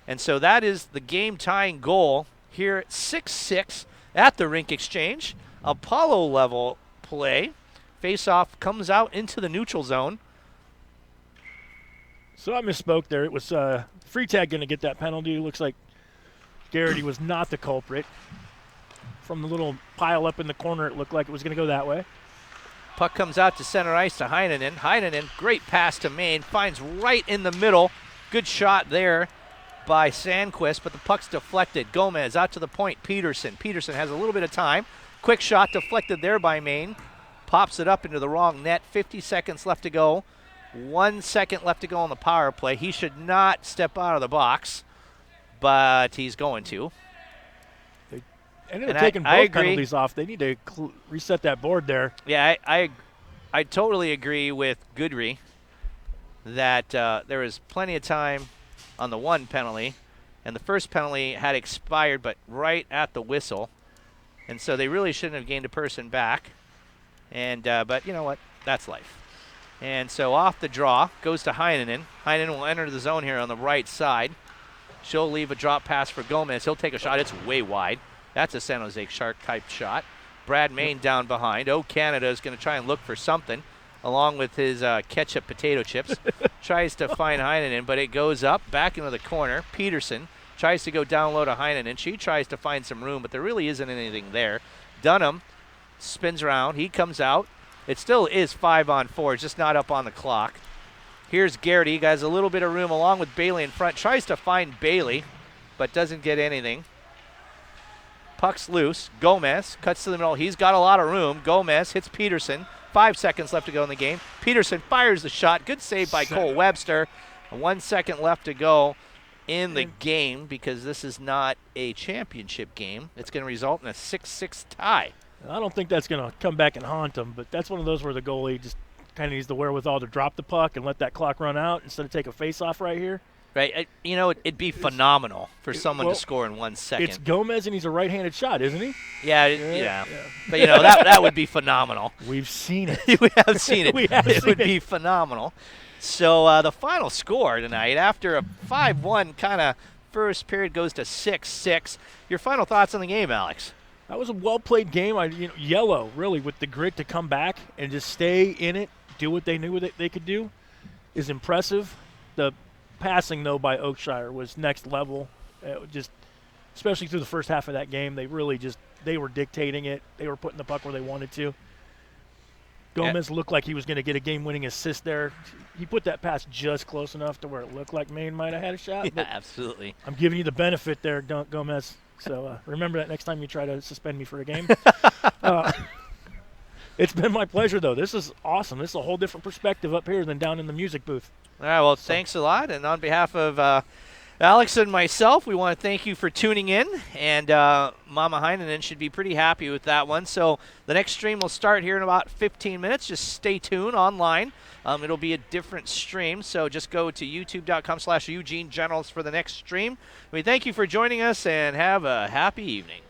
And so that is the game-tying goal here at 6-6 at the Rink Exchange. Apollo-level play. Face-off comes out into the neutral zone.
So I misspoke there. It was Freitag going to get that penalty. Looks like Garrity was not the culprit. From the little pile up in the corner, it looked like it was going to go that way.
Puck comes out to center ice to Heinonen. Heinonen, great pass to Maine, finds right in the middle. Good shot there by Sandquist, but the puck's deflected. Gomez out to the point. Peterson has a little bit of time. Quick shot deflected there by Maine. Pops it up into the wrong net. 50 seconds left to go. 1 second left to go on the power play. He should not step out of the box, but he's going to.
They ended up taking both penalties off. They need to reset that board there.
Yeah, I totally agree with Goodry that there was plenty of time on the one penalty, and the first penalty had expired, but right at the whistle, and so they really shouldn't have gained a person back. And but you know what? That's life. And so off the draw goes to Heinonen. Heinonen will enter the zone here on the right side. She'll leave a drop pass for Gomez. He'll take a shot. It's way wide. That's a San Jose Shark type shot. Brad Main down behind. Canada is going to try and look for something along with his ketchup potato chips. Tries to find Heinonen, but it goes up, back into the corner. Peterson tries to go down low to Heinonen. She tries to find some room, but there really isn't anything there. Dunham spins around. He comes out. It still is 5-on-4, just not up on the clock. Here's Garrity. He has a little bit of room along with Bailey in front. Tries to find Bailey, but doesn't get anything. Puck's loose. Gomez cuts to the middle. He's got a lot of room. Gomez hits Peterson. 5 seconds left to go in the game. Peterson fires the shot. Good save by Cole Webster. 1 second left to go in the game because this is not a championship game. It's going to result in a 6-6 tie.
I don't think that's going to come back and haunt them, but that's one of those where the goalie just kind of needs the wherewithal to drop the puck and let that clock run out instead of take a face-off right here.
Right. It'd be phenomenal for someone to score in 1 second.
It's Gomez, and he's a right-handed shot, isn't he?
Yeah. But, that would be phenomenal.
We've seen it.
We have seen it. It would be phenomenal. So the final score tonight, after a 5-1 kind of first period, goes to 6-6. Your final thoughts on the game, Alex?
That was a well-played game. Yellow, really, with the grit to come back and just stay in it, do what they knew they could do, is impressive. The passing, though, by Oakshire was next level. Especially through the first half of that game, they were dictating it. They were putting the puck where they wanted to. Gomez looked like he was going to get a game-winning assist there. He put that pass just close enough to where it looked like Maine might have had a shot.
Yeah, absolutely.
I'm giving you the benefit there, Gomez. So remember that next time you try to suspend me for a game. It's been my pleasure, though. This is awesome. This is a whole different perspective up here than down in the music booth.
All right, well, thanks a lot. And on behalf of Alex and myself, we want to thank you for tuning in. And Mama Heinonen should be pretty happy with that one. So the next stream will start here in about 15 minutes. Just stay tuned online. It'll be a different stream, so just go to youtube.com/Eugene Generals for the next stream. We thank you for joining us, and have a happy evening.